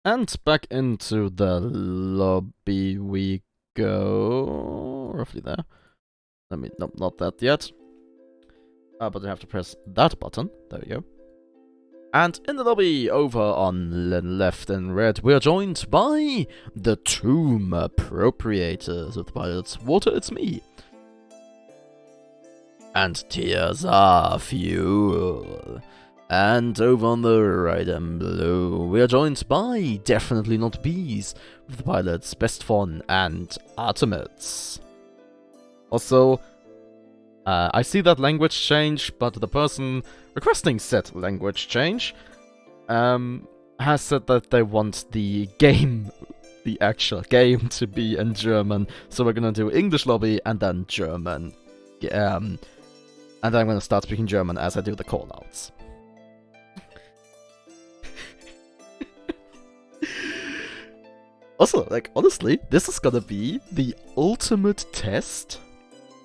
And back into the lobby we go. Roughly there. Nope, not that yet. But I have to press that button. There we go. And in the lobby, over on the left and red, we are joined by the Tomb Appropriators with the pilots Water, it's me. And Tears are Fuel. And over on the right and blue, we are joined by Definitely Not Bees with the pilots Best Fun and Artemis. Also, I see that language change, but the person requesting said language change has said that they want the actual game to be in German. So we're gonna do English lobby and then German. And then I'm gonna start speaking German as I do the callouts. Also, like, honestly, this is gonna be the ultimate test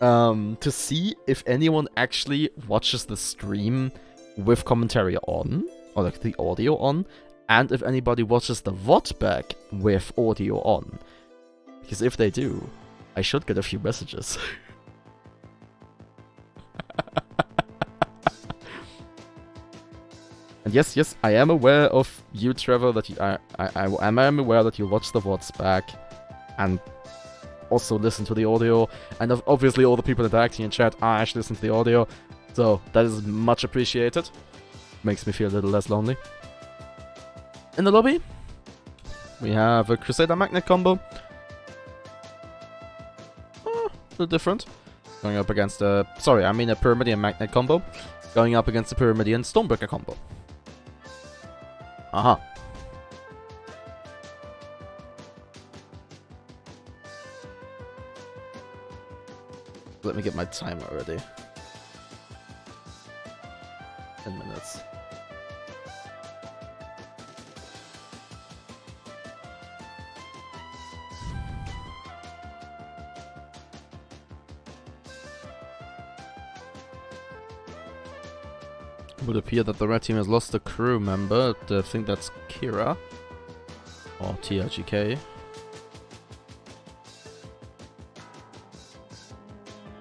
to see if anyone actually watches the stream with commentary on, or like the audio on, and if anybody watches the VoD back with audio on. Because if they do, I should get a few messages. And yes, I am aware of you, Trevor, that you I am aware that you watch the VoDs back and also listen to the audio, and obviously all the people interacting in chat are actually listening to the audio, so that is much appreciated. Makes me feel a little less lonely. In the lobby, we have a Crusader Magnet combo. little different. Going up against a... Sorry, I mean a Pyramidion Magnet combo. Going up against the Pyramidion Stonebreaker combo. Aha. Let me get my timer ready. 10 minutes. It would appear that the red team has lost a crew member. I think that's Kira. Or TRGK.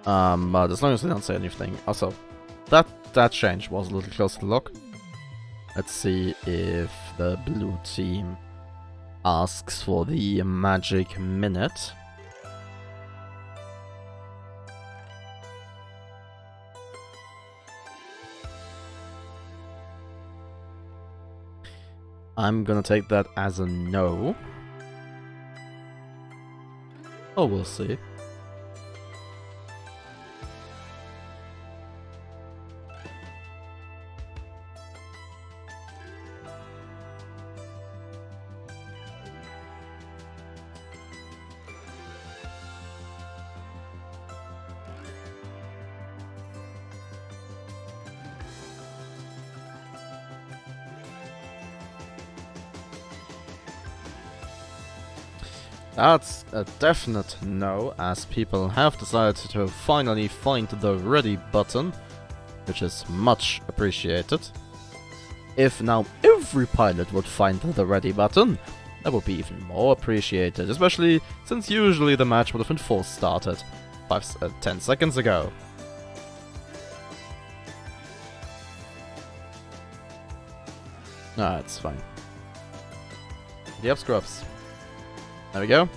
But as long as they don't say anything. Also, that change was a little close to the lock. Let's see if the blue team asks for the magic minute. I'm gonna take that as a no. Oh, we'll see. That's a definite no, as people have decided to finally find the ready button, which is much appreciated. If now every pilot would find the ready button, that would be even more appreciated, especially since usually the match would have been force started 10 seconds ago. Nah, it's fine. The up scrubs. There we go.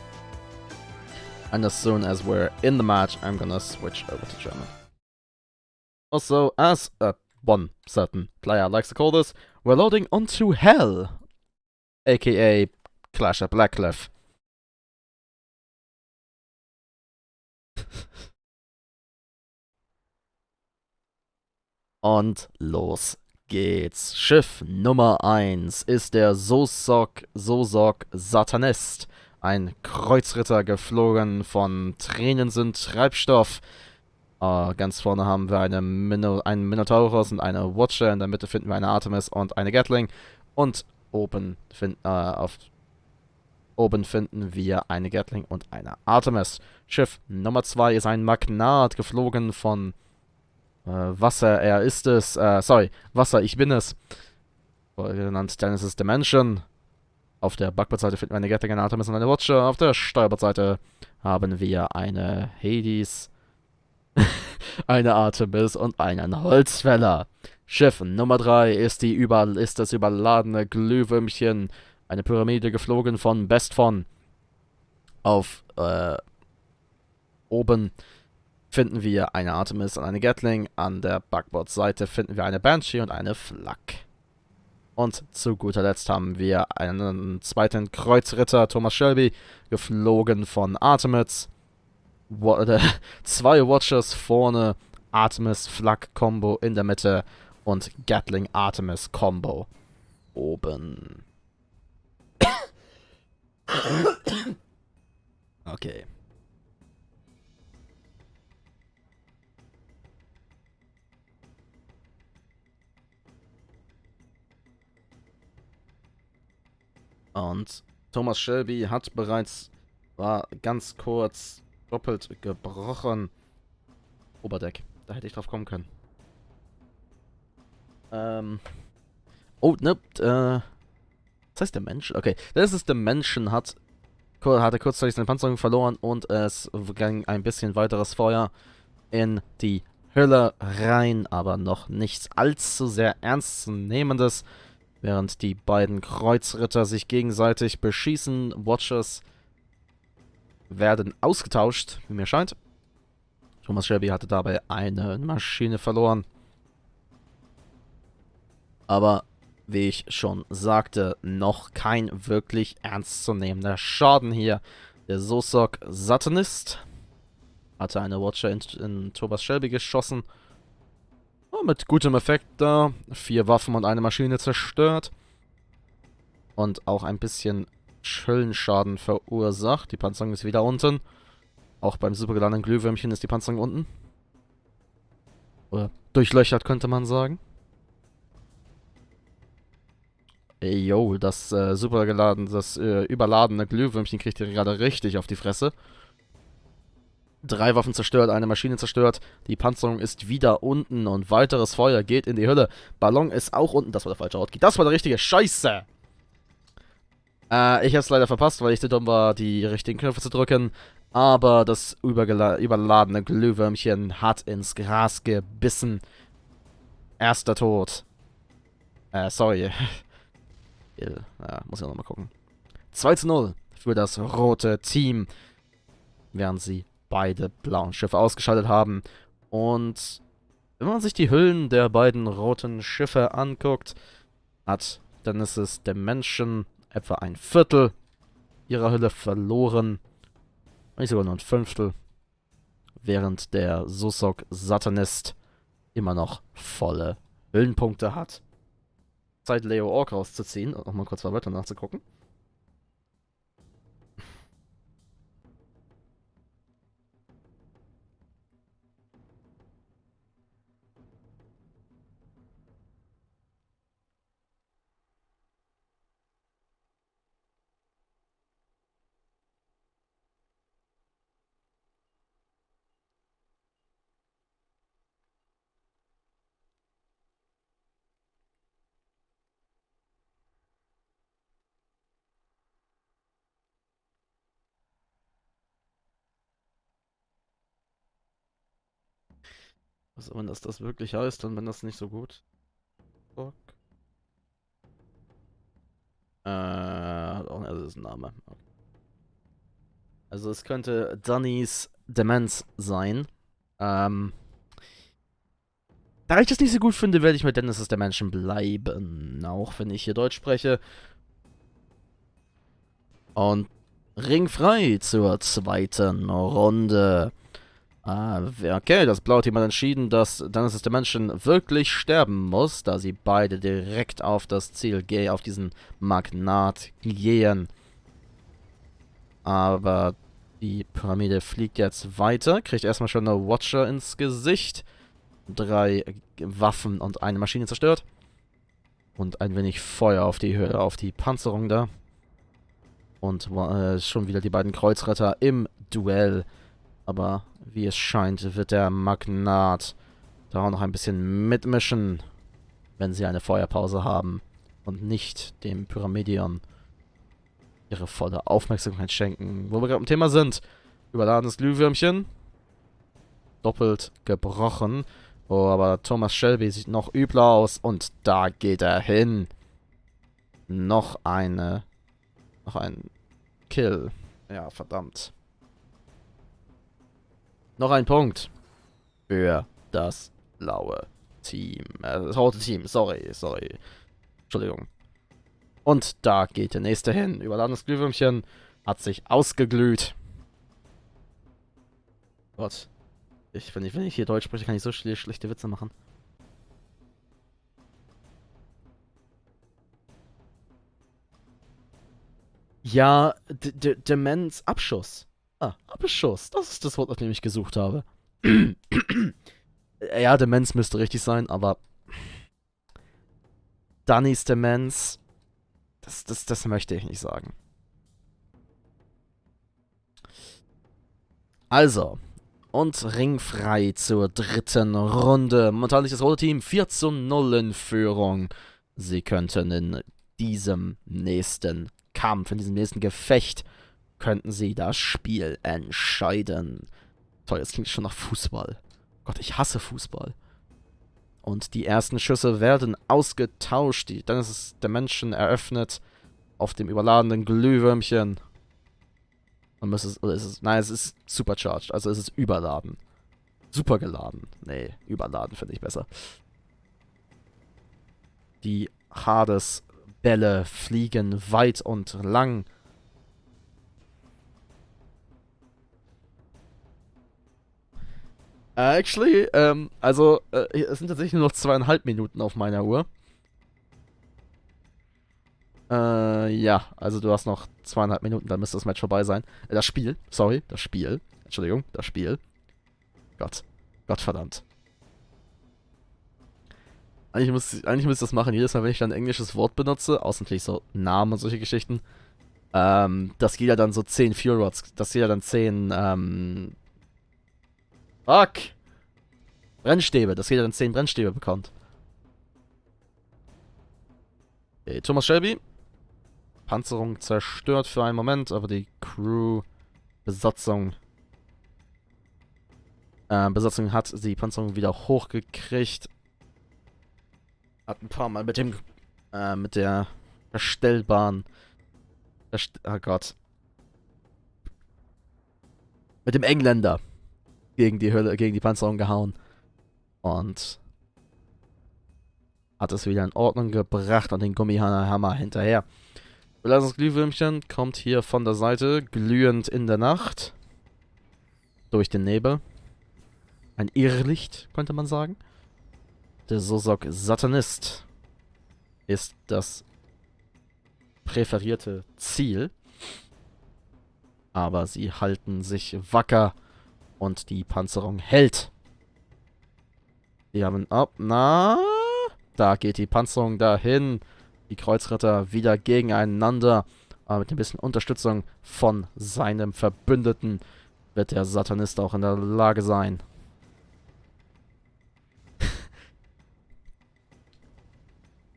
And as soon as we're in the match, I'm gonna switch over to German. Also, as one certain player likes to call this, we're loading onto Hell, aka Clash at Blackcliff. Und los geht's. Schiff Nummer 1 ist der Sosok Satanist. Ein Kreuzritter geflogen von Tränen sind Treibstoff. Ganz vorne haben wir einen Minotaurus und eine Watcher. In der Mitte finden wir eine Artemis und eine Gatling. Und oben finden wir eine Gatling und eine Artemis. Schiff Nummer 2 ist ein Magnat, geflogen von Wasser, er ist es. Wasser, ich bin es. Genannt Genesis Dimension. Auf der Backbordseite finden wir eine Gatling, eine Artemis und eine Watcher. Auf der Steuerbordseite haben wir eine Hades, eine Artemis und einen Holzfäller. Schiff Nummer 3 ist das überladene Glühwürmchen. Eine Pyramide geflogen von Bestfon. Auf oben finden wir eine Artemis und eine Gatling. An der Backbordseite finden wir eine Banshee und eine Flak. Und zu guter Letzt haben wir einen zweiten Kreuzritter, Thomas Shelby, geflogen von Artemis. 2 Watchers vorne, Artemis-Flak-Kombo in der Mitte und Gatling-Artemis-Kombo oben. Okay. Und Thomas Shelby war ganz kurz doppelt gebrochen. Oberdeck, da hätte ich drauf kommen können. Oh, ne, das heißt der Mensch? Okay, das ist der Menschen, hatte kurzzeitig seine Panzerung verloren und es ging ein bisschen weiteres Feuer in die Hölle rein, aber noch nichts allzu sehr Ernstzunehmendes. Während die beiden Kreuzritter sich gegenseitig beschießen, Watchers werden ausgetauscht, wie mir scheint. Thomas Shelby hatte dabei eine Maschine verloren. Aber, wie ich schon sagte, noch kein wirklich ernstzunehmender Schaden hier. Der Sosok Satanist Hatte eine Watcher in Thomas Shelby geschossen. Oh, mit gutem Effekt da. 4 Waffen und eine Maschine zerstört. Und auch ein bisschen Schüllenschaden verursacht. Die Panzerung ist wieder unten. Auch beim supergeladenen Glühwürmchen ist die Panzerung unten. Oder durchlöchert, könnte man sagen. Yo, das überladene Glühwürmchen kriegt hier gerade richtig auf die Fresse. 3 Waffen zerstört, eine Maschine zerstört. Die Panzerung ist wieder unten und weiteres Feuer geht in die Hülle. Ballon ist auch unten. Das war der falsche Hotkey. Das war der richtige. Scheiße! Ich hab's leider verpasst, weil ich zu dumm war, die richtigen Knöpfe zu drücken. Aber das überladene Glühwürmchen hat ins Gras gebissen. Erster Tod. Sorry. Ja, muss ich auch nochmal gucken. 2:0 für das rote Team. Während sie beide blauen Schiffe ausgeschaltet haben. Und wenn man sich die Hüllen der beiden roten Schiffe anguckt, dann ist es der Menschen etwa ein Viertel ihrer Hülle verloren. Nicht sogar nur ein Fünftel. Während der Susok Satanist immer noch volle Hüllenpunkte hat. Zeit, Leo Ork rauszuziehen und nochmal kurz Wörter nachzugucken. Also wenn das wirklich heißt, dann wenn das nicht so gut. Fuck. Oh, das ist ein Name. Okay. Also es könnte Dunnys Demenz sein. Da ich das nicht so gut finde, werde ich mit Dennis ist der Menschen bleiben. Auch wenn ich hier Deutsch spreche. Und Ring frei zur zweiten Runde. Okay, das blaue Team hat entschieden, dass Dennis ist der Menschen wirklich sterben muss, da sie beide direkt auf das Ziel gehen, auf diesen Magnat gehen. Aber die Pyramide fliegt jetzt weiter, kriegt erstmal schon eine Watcher ins Gesicht. 3 Waffen und eine Maschine zerstört. Und ein wenig Feuer auf die Höhe, auf die Panzerung da. Und schon wieder die beiden Kreuzritter im Duell. Aber wie es scheint, wird der Magnat da auch noch ein bisschen mitmischen, wenn sie eine Feuerpause haben und nicht dem Pyramidion ihre volle Aufmerksamkeit schenken. Wo wir gerade im Thema sind. Überladenes Glühwürmchen. Doppelt gebrochen. Oh, aber Thomas Shelby sieht noch übler aus. Und da geht er hin. Noch ein Kill. Ja, verdammt. Noch ein Punkt. Für das blaue Team. Das rote Team. Sorry. Entschuldigung. Und da geht der nächste hin. Überladenes Glühwürmchen hat sich ausgeglüht. Gott. Wenn ich hier Deutsch spreche, kann ich so schlechte Witze machen. Ja, Demenz Abschuss. Abschuss. Das ist das Wort, nach dem ich gesucht habe. Ja, Demenz müsste richtig sein, aber Dunnys Demenz, das möchte ich nicht sagen. Also, und ringfrei zur dritten Runde. Momentan liegt das rote Team 4:0 in Führung. Sie könnten in diesem nächsten Kampf, in diesem nächsten Gefecht, könnten sie das Spiel entscheiden. Toll, jetzt klingt schon nach Fußball. Gott, ich hasse Fußball. Und die ersten Schüsse werden ausgetauscht. Dann ist es der Menschen eröffnet auf dem überladenen Glühwürmchen. Nein, es ist supercharged, also es ist überladen. Super geladen. Nee, überladen finde ich besser. Die Hades-Bälle fliegen weit und lang. Actually, es sind tatsächlich nur noch 2,5 Minuten auf meiner Uhr. Ja, also du hast noch 2,5 Minuten, dann müsste das Match vorbei sein. Das Spiel, sorry, das Spiel. Entschuldigung, das Spiel. Gottverdammt. Eigentlich muss ich das machen, jedes Mal, wenn ich dann ein englisches Wort benutze, außer natürlich so Namen und solche Geschichten, dass jeder dann so 10 Fuel Rods, dass jeder dann 10, fuck! Brennstäbe, dass jeder dann 10 Brennstäbe bekommt. Okay, Thomas Shelby. Panzerung zerstört für einen Moment, aber die Besatzung hat die Panzerung wieder hochgekriegt. Hat ein paar Mal mit der verstellbaren, oh Gott. Mit dem Engländer gegen die Panzerung gehauen. Und hat es wieder in Ordnung gebracht und den Gummihammer hinterher. Das Glühwürmchen kommt hier von der Seite, glühend in der Nacht. Durch den Nebel. Ein Irrlicht, könnte man sagen. Der Sosok Satanist ist das präferierte Ziel. Aber sie halten sich wacker und die Panzerung hält. Die haben da geht die Panzerung dahin. Die Kreuzritter wieder gegeneinander. Aber mit ein bisschen Unterstützung von seinem Verbündeten wird der Satanist auch in der Lage sein,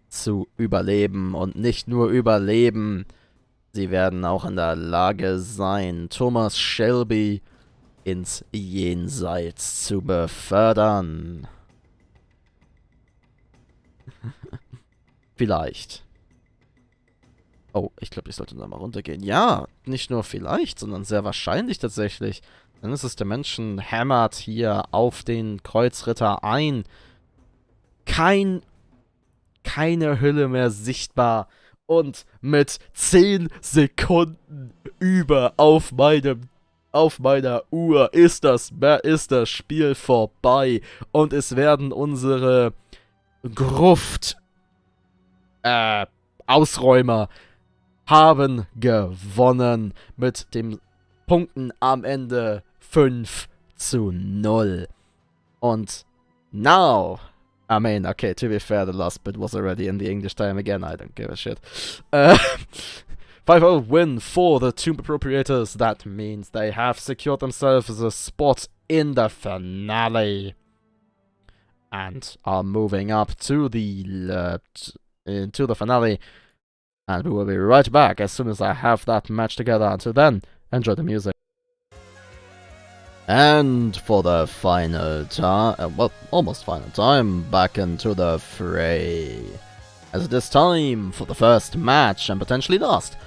zu überleben. Und nicht nur überleben, sie werden auch in der Lage sein, Thomas Shelby ins Jenseits zu befördern. Vielleicht. Oh, ich glaube, ich sollte da mal runtergehen. Ja, nicht nur vielleicht, sondern sehr wahrscheinlich tatsächlich. Dann ist es, der Menschen hämmert hier auf den Kreuzritter ein. Keine Hülle mehr sichtbar. Und mit 10 Sekunden auf meiner Uhr ist das Spiel vorbei. Und es werden unsere Ausräumer haben gewonnen mit den Punkten am Ende 5:0. Und now, I mean, okay, to be fair, the last bit was already in the English time again, I don't give a shit. 5-0 win for the Tomb Appropriators. That means they have secured themselves a spot in the finale. And are moving up to the finale. And we will be right back as soon as I have that match together. Until then, enjoy the music. And for the final time, well, almost final time, back into the fray. As it is time for the first match, and potentially last,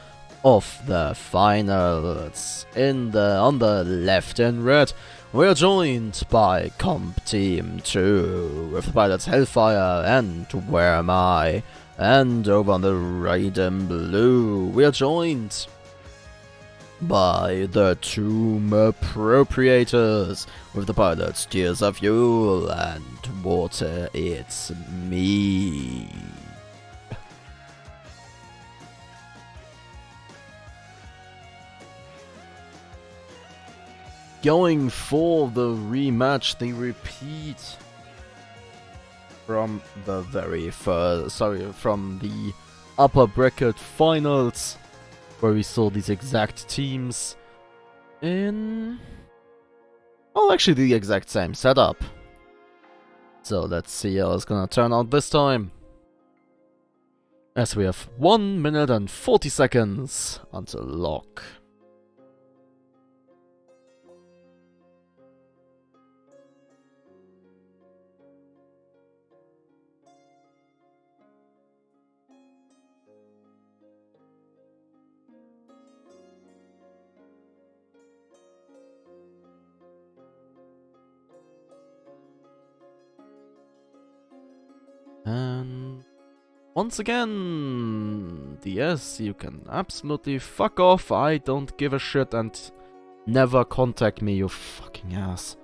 of the finals. On the left in red, we are joined by Comp Team 2, with the pilots Hellfire and Where Am I? And over on the right in blue, we are joined by the Tomb Appropriators, with the pilots Tears of Fuel and Water It's Me. Going for the rematch, the repeat from the from the upper bracket finals, where we saw these exact teams in, well, actually the exact same setup. So let's see how it's gonna turn out this time, as we have 1 minute and 40 seconds until lock. And once again, DS, you can absolutely fuck off. I don't give a shit, and never contact me, you fucking ass.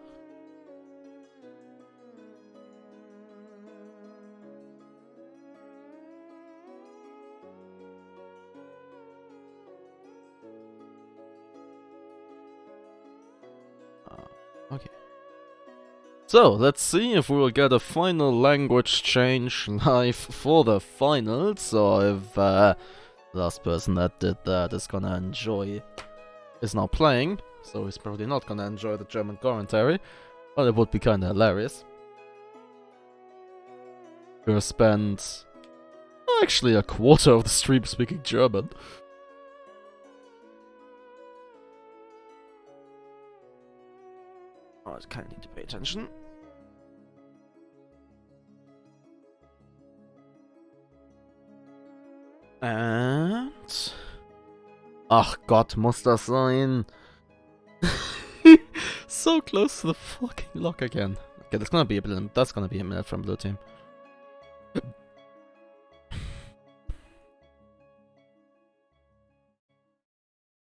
So, let's see if we will get a final language change live for the finals, or if the last person that did that is gonna enjoy, is now playing, so he's probably not gonna enjoy the German commentary, but it would be kinda hilarious. We'll spend actually a quarter of the stream speaking German. Oh, I kinda need to pay attention. And... Ach Gott, muss das sein? So close to the fucking lock again. Okay, that's gonna be a minute from blue team.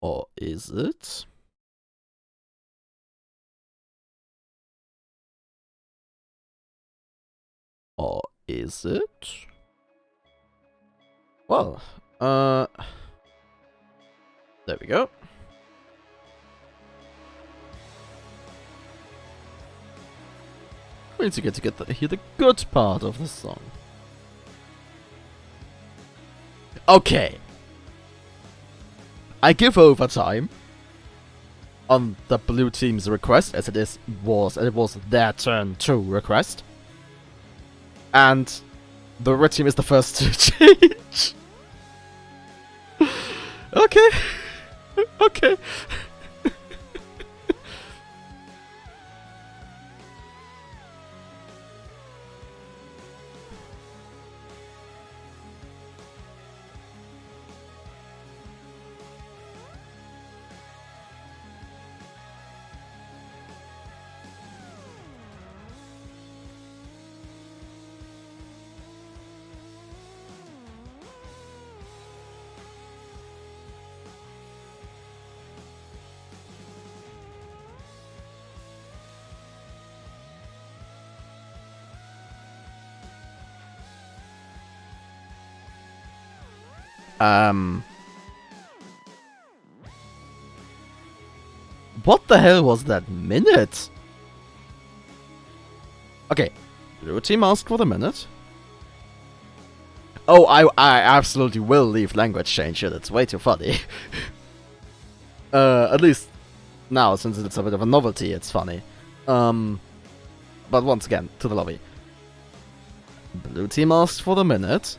Or is it? Or is it? Well, there we go. We need to hear the good part of the song. Okay. I give overtime on the blue team's request, as it was their turn to request. And the red team is the first to change. Okay. Okay. What the hell was that minute? Okay, blue team asked for the minute. Oh, I absolutely will leave language change here. That's way too funny. At least now, since it's a bit of a novelty, it's funny. But once again, to the lobby. Blue team asked for the minute,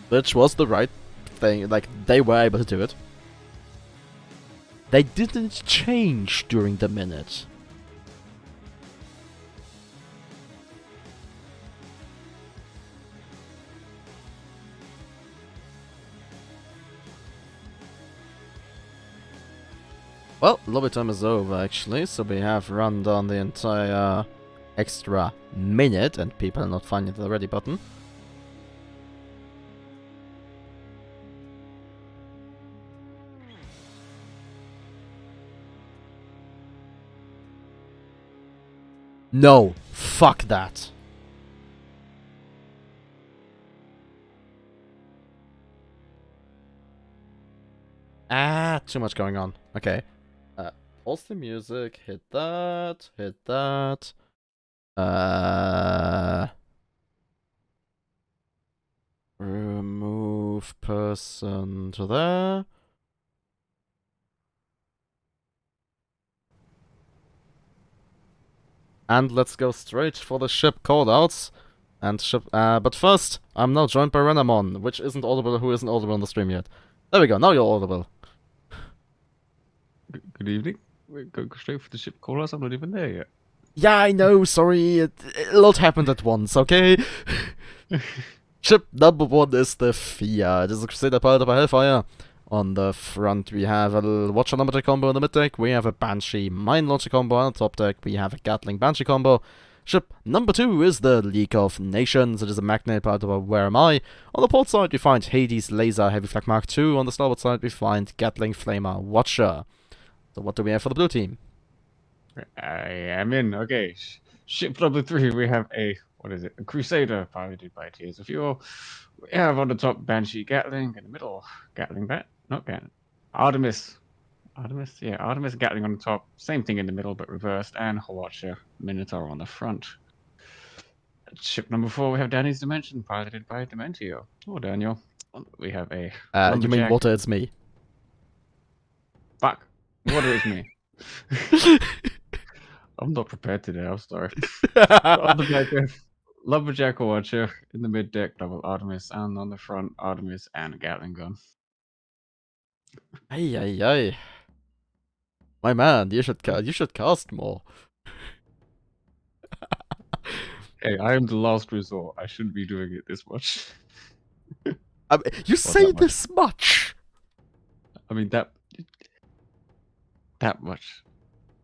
which was the right thing. Like, they were able to do it. They didn't change during the minute. Well, lobby time is over actually, so we have run down the entire extra minute and people are not finding the ready button. No, fuck that. Too much going on. Okay. Pause the music, hit that, remove person to there. And let's go straight for the ship callouts. And but first, I'm now joined by Renamon, which isn't audible, who isn't audible on the stream yet. There we go, now you're audible.
Good evening. We go straight for the ship callouts, I'm not even there yet.
Yeah, I know, sorry, a lot happened at once, okay? Ship number 1 is the Fia. It is a Crusader powered by Hellfire. On the front, we have a Watcher Lumberjack combo on the mid deck. We have a Banshee Mine Launcher combo on the top deck. We have a Gatling Banshee combo. Ship number 2 is the League of Nations. It is a Magnet powered by Where Am I? On the port side, we find Hades Laser Heavy Flak Mark II. On the starboard side, we find Gatling Flamer Watcher. So what do we have for the blue team?
I am in. Okay. Ship number 3, we have a Crusader piloted by Tears of Fuel. We have on the top Banshee Gatling, in the middle Gatling Bat, not Gatling. Artemis Artemis, yeah, Artemis Gatling on the top, same thing in the middle but reversed, and Watcher Minotaur on the front. At ship number 4, we have Danny's Dimension, piloted by Dementio. Oh, Daniel. We have a
You mean
lumberjack.
water, it's me.
Fuck. Water is me. I'm not prepared today, I'm sorry. Lumberjack Watcher in the mid deck, double Artemis, and on the front, Artemis and a Gatling gun.
Ay, ay, ay. My man, you should cast more.
Hey, I am the last resort. I shouldn't be doing it this much.
I mean, you say this much.
I mean, that much.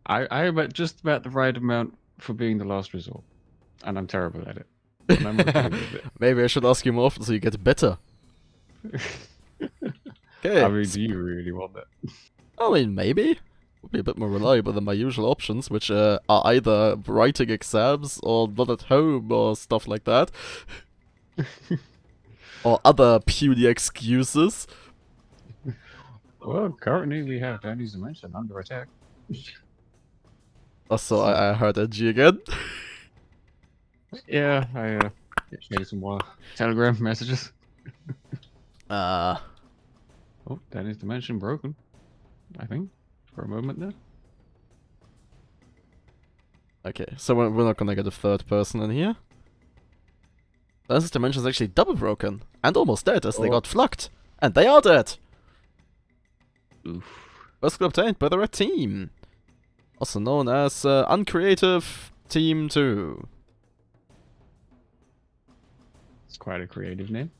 I am at just about the right amount for being the last resort. And I'm terrible at it. And I'm okay with it.
Maybe I should ask you more often so you get better. Okay.
I mean, do you really want that?
I mean, maybe. Would be a bit more reliable than my usual options, which are either writing exams or not at home or stuff like that. Or other puny excuses.
Well, currently we have Danny's Dimension under attack.
Also, I heard NG again.
Yeah, I made some more Telegram messages. Oh, Danny's Dimension broken. I think. For a moment there.
Okay, so we're not gonna get a third person in here. Danny's Dimension is actually double broken. And almost dead, as they got flucked. And they are dead!
Oof.
First club obtained by the red team. Also known as Uncreative Team 2.
It's quite a creative name.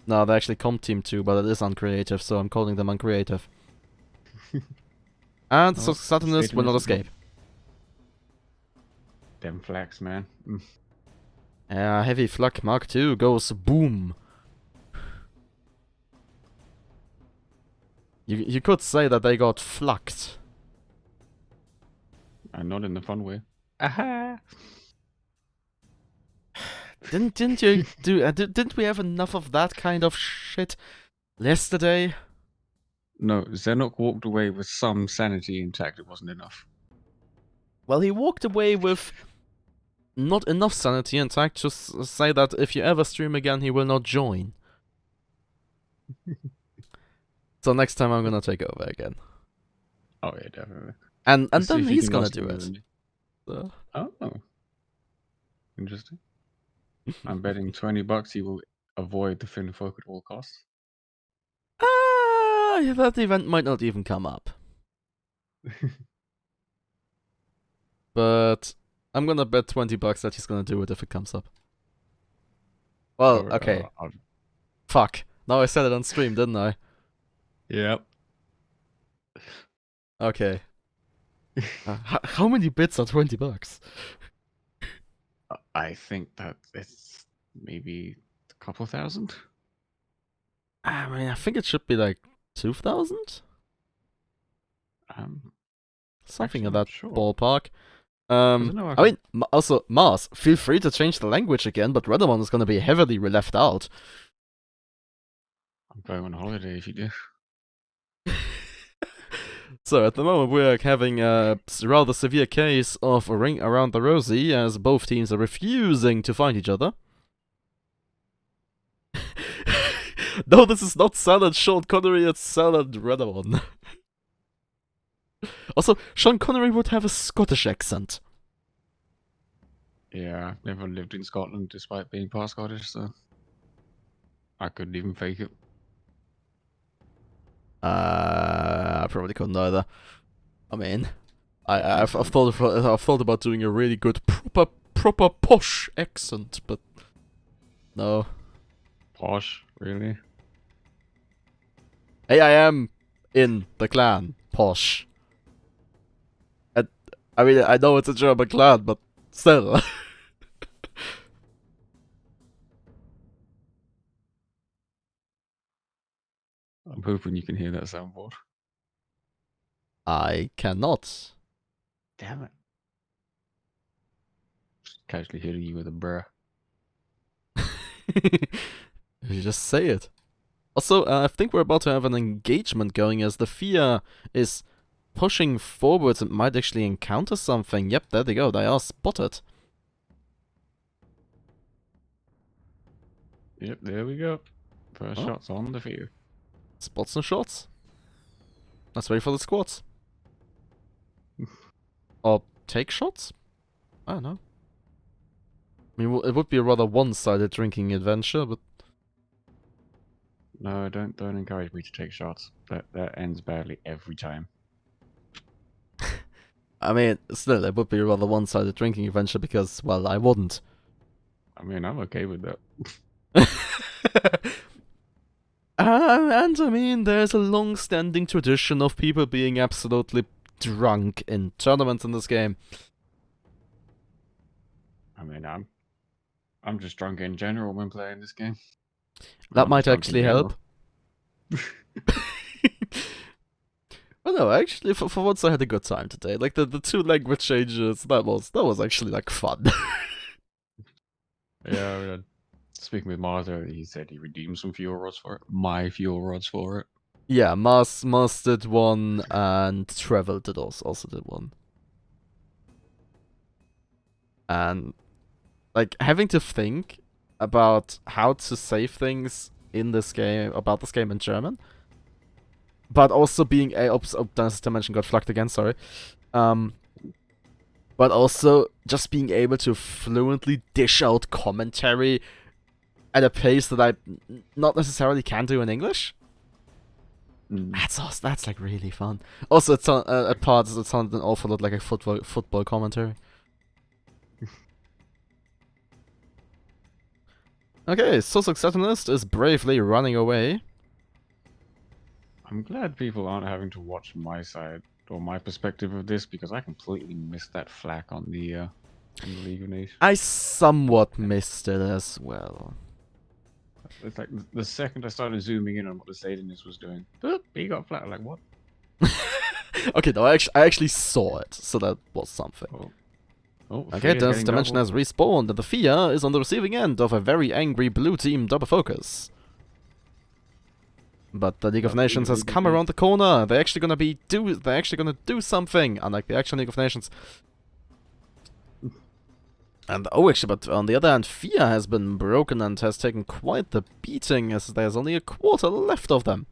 No, they're actually Comp Team 2, but it is uncreative, so I'm calling them uncreative. And so Saturnus will not escape.
Them flags, man.
Heavy Flak Mark II goes boom. You could say that they got flucked.
And not in the fun way. Aha!
Didn't you do? Didn't we have enough of that kind of shit yesterday?
No, Zennoch walked away with some sanity intact. It wasn't enough.
Well, he walked away with not enough sanity intact to say that if you ever stream again, he will not join. So next time I'm gonna take over again.
Oh yeah, definitely.
And then he's gonna do it. So.
Oh, interesting. I'm betting $20 he will avoid the Finn folk at all costs.
That event might not even come up. But I'm gonna bet $20 that he's gonna do it if it comes up. Well, okay. Fuck. Now I said it on stream, didn't I?
Yep.
Okay. How many bits are $20?
I think that it's maybe a couple thousand.
I mean, I think it should be like 2,000? Something in that ballpark. I mean, also, Mars, feel free to change the language again, but Renamon is going to be heavily left out.
I'm going on holiday if you do.
So, at the moment, we're having a rather severe case of a ring around the rosy, as both teams are refusing to fight each other. No, this is not Salad Sean Connery, it's Salad Renamon. Also, Sean Connery would have a Scottish accent.
Yeah, I've never lived in Scotland despite being part Scottish, so I couldn't even fake it.
I probably couldn't either. I mean, I've thought about doing a really good proper posh accent, but no.
Posh, really?
Hey, I am in the clan, posh. I mean, I know it's a German clan, but still.
I'm hoping you can hear that soundboard.
I cannot.
Damn it. Just casually hitting you with a bruh.
You just say it. Also, I think we're about to have an engagement going as the FIA is pushing forwards and might actually encounter something. Yep, there they go. They are spotted.
Yep, there we go. First shots on the field.
Spots and shots. Let's wait for the squads. Or take shots? I don't know. I mean, it would be a rather one-sided drinking adventure, but...
No, don't encourage me to take shots. That ends badly every time.
I mean, still, it would be a rather one-sided drinking adventure because, well, I wouldn't.
I mean, I'm okay with that.
And I mean, there's a long-standing tradition of people being absolutely drunk in tournaments in this game.
I mean, I'm just drunk in general when playing this game.
That might actually help. Well, no, actually, for once I had a good time today. Like, the 2 language changes, that was actually, like, fun.
Yeah, I mean, speaking with Martha, he said he redeemed some fuel rods for it. My fuel rods for it.
Yeah, Mars did one, and Travel did also did one. And, like, having to think about how to save things in this game, about this game in German, but also being a... Oops, Dynasty Dimension got flagged again, sorry. But also just being able to fluently dish out commentary at a pace that I not necessarily can do in English. That's awesome. That's like really fun. Also, it's at parts it sounded an awful lot like a football commentary. Okay, Sussex Satanist is bravely running away.
I'm glad people aren't having to watch my side or my perspective of this because I completely missed that flak on the League of Nations.
I somewhat missed it as well.
It's like the second I started zooming in on what the Satanist was doing, boop, he got flat. Like what?
Okay, no, I actually saw it, so that was something. Okay, this dimension has respawned, and the Fia is on the receiving end of a very angry blue team double focus. But the League of Nations has come around the corner. They're actually gonna do something, unlike the actual League of Nations. And actually, but on the other hand, Fia has been broken and has taken quite the beating, as there's only a quarter left of them.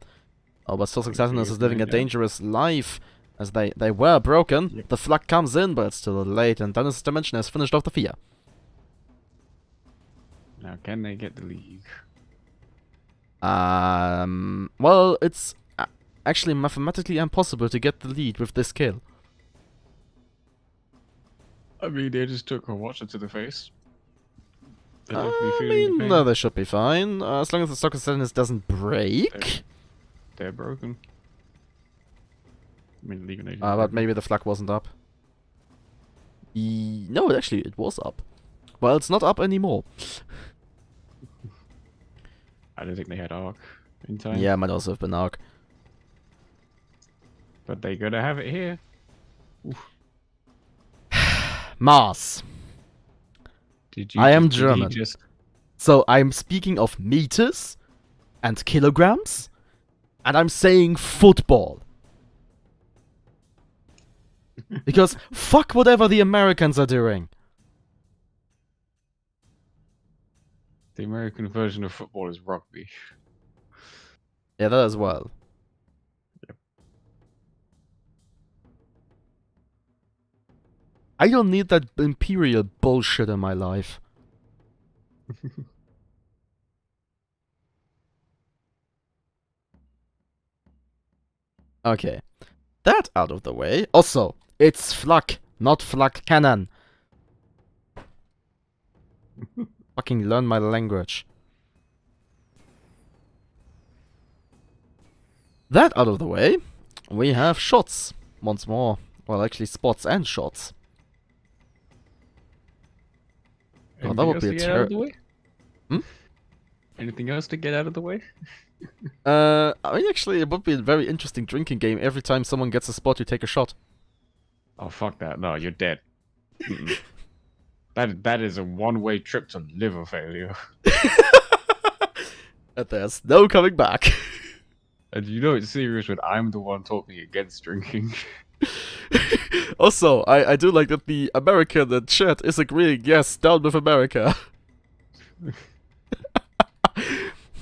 Oh, but Sussex Satanist is living a dangerous life, as they were broken. Yep. The flak comes in, but it's still late, and Dynasty Dimension has finished off the Fia.
Now, can they get the league?
Well, it's actually mathematically impossible to get the lead with this kill.
I mean, they just took a watcher to the face.
No, they should be fine, as long as the Sussex Satanist doesn't break.
They're broken. I mean, League of Nations.
But maybe the flag wasn't up. No, actually, it was up. Well, it's not up anymore.
I don't think they had Arc in time.
Yeah, might also have been Arc.
But they gotta have it here. Oof.
Mars. I am German. So I'm speaking of meters and kilograms, and I'm saying football. Because fuck whatever the Americans are doing.
The American version of football is rugby.
Yeah, that as well.
Yep.
I don't need that imperial bullshit in my life. Okay. That out of the way. Also, it's flak, not flak cannon. Fucking learn my language. That out of the way, we have shots once more. Well, actually, spots and shots.
Oh, that would be a terrible. Anything else to get out of the way?
I mean, actually, it would be a very interesting drinking game. Every time someone gets a spot, you take a shot.
Oh, fuck that. No, you're dead. That is a one-way trip to liver failure.
And there's no coming back.
And you know it's serious when I'm the one talking against drinking.
Also, I do like that the American chat is agreeing, yes, down with America.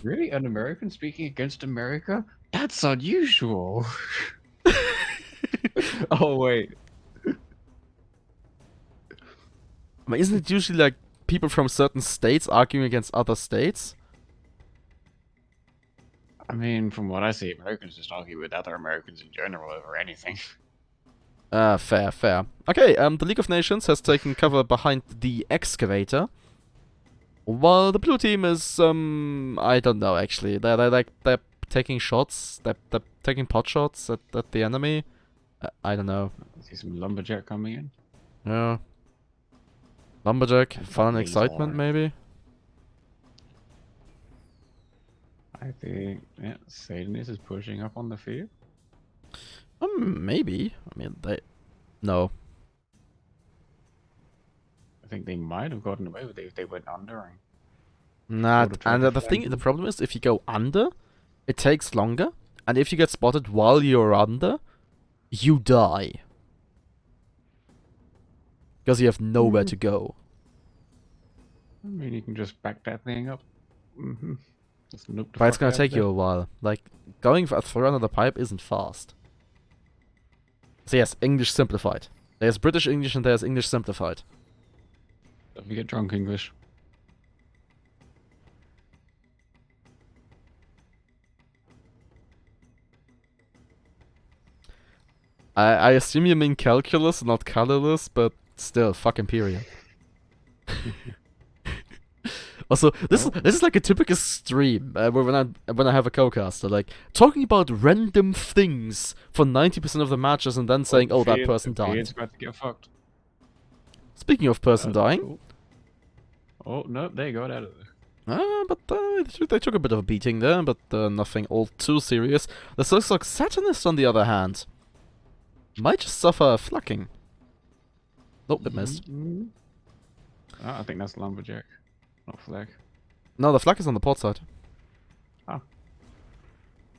Really? An American speaking against America? That's unusual. Oh, wait.
I mean, isn't it usually like people from certain states arguing against other states?
I mean, from what I see, Americans just argue with other Americans in general over anything.
Fair, fair. Okay, the League of Nations has taken cover behind the excavator. While the blue team is, I don't know, actually. They're taking shots. They're taking pot shots at the enemy. I don't know.
I see some lumberjack coming in.
Yeah. Lumberjack, fun and excitement, maybe?
I think, yeah, Satanist is pushing up on the field.
Maybe. I mean, no.
I think they might have gotten away with it if they went under.
Nah, and the problem is, if you go under, it takes longer. And if you get spotted while you're under, you die. Because you have nowhere to go.
I mean, you can just back that thing up.
But it's gonna take you a while. Like, going through another pipe isn't fast. So yes, English simplified. There's British English and there's English simplified.
Don't forget drunk English.
I assume you mean calculus, not colorless, but still, fuck Imperial. Also, this is like a typical stream when I have a co-caster, like talking about random things for 90% of the matches and then saying, "Oh, that person died."
It's about to get fucked.
Speaking of person dying.
Cool. Oh no, they got out of there.
But they took a bit of a beating there, but nothing all too serious. The Slottskogen Satanist, on the other hand, might just suffer a flacking. Nope, it missed.
I think that's lumberjack. Not flag.
No, the flag is on the port side.
Oh.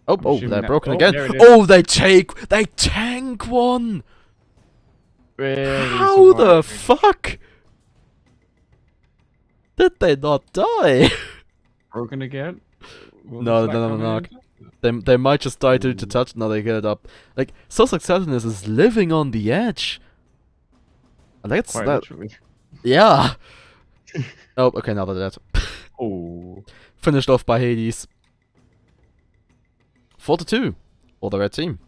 Oh, they're broken again. Oh, they tank one!
Really
How the fuck? Did they not die?
Broken again?
No. They might just die due to touch. No, they get it up. Like, Slottskogen Satanist is living on the edge. That's
Quite
that.
literally.
Yeah. Oh, okay, now they're dead.
Oh.
Finished off by Hades. 4-2. Or the red team.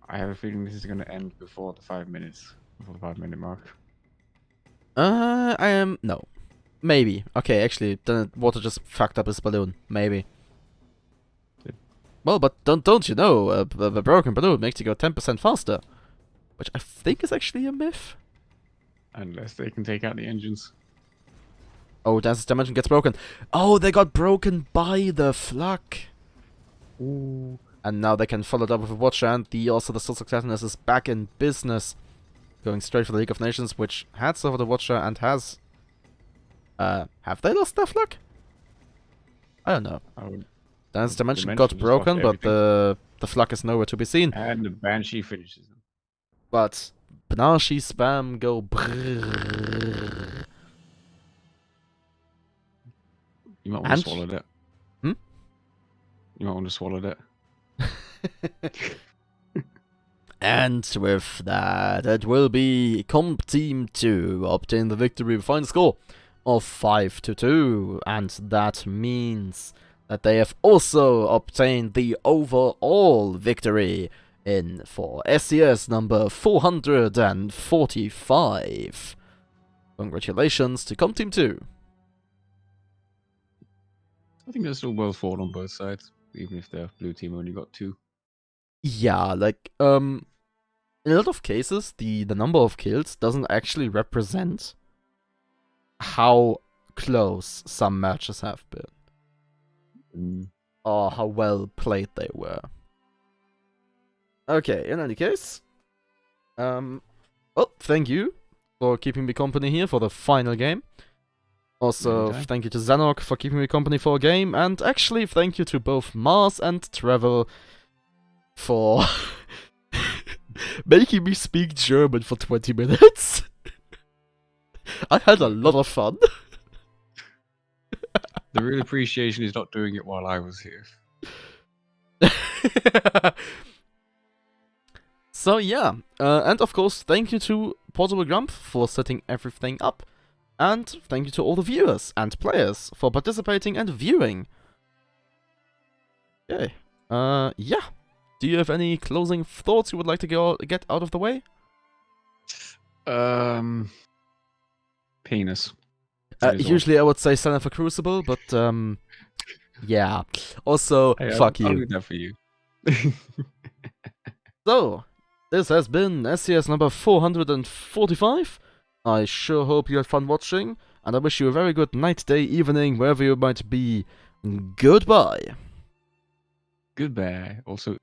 I have a feeling this is going to end before the 5 minutes. Before the 5-minute mark.
I am... No. Maybe. Okay, actually, then Water just fucked up his balloon. Maybe. Well, but don't you know, the broken balloon makes you go 10% faster. Which I think is actually a myth.
Unless they can take out the engines.
Oh, Dance's dimension gets broken. Oh, they got broken by the flak.
Ooh.
And now they can follow it up with a Watcher, and the Slottskogen Satanist is back in business. Going straight for the League of Nations, which had suffered the Watcher and has... have they lost their flak? I don't know. Dance's dimension got broken, but the flak is nowhere to be seen.
And the Banshee finishes them.
But Banshee spam go brrrr.
You might want to swallow that.
Hmm?
You might want to swallow that.
And with that, it will be Comp Team 2 obtain the victory with final score of 5-2, and that means that they have also obtained the overall victory for SCS number 445. Congratulations to Comp Team 2.
I think they're still well fought on both sides, even if the blue team only got 2.
Yeah, like, in a lot of cases, the number of kills doesn't actually represent how close some matches have been. Or how well played they were. Okay, in any case, well, thank you for keeping me company here for the final game. Also, thank you to Zennoch for keeping me company for a game, and actually, thank you to both Mars and Travel for making me speak German for 20 minutes. I had a lot of fun.
The real appreciation is not doing it while I was here.
So yeah, and of course, thank you to Portable Grump for setting everything up. And thank you to all the viewers and players for participating and viewing. Okay. Yeah. Do you have any closing thoughts you would like to get out of the way?
Penis.
Usually I would say sign up for Crucible, but yeah. Also,
hey,
fuck you.
I'll do that for you.
So, this has been SCS number 445. I sure hope you had fun watching, and I wish you a very good night, day, evening, wherever you might be. Goodbye.
Goodbye. Also.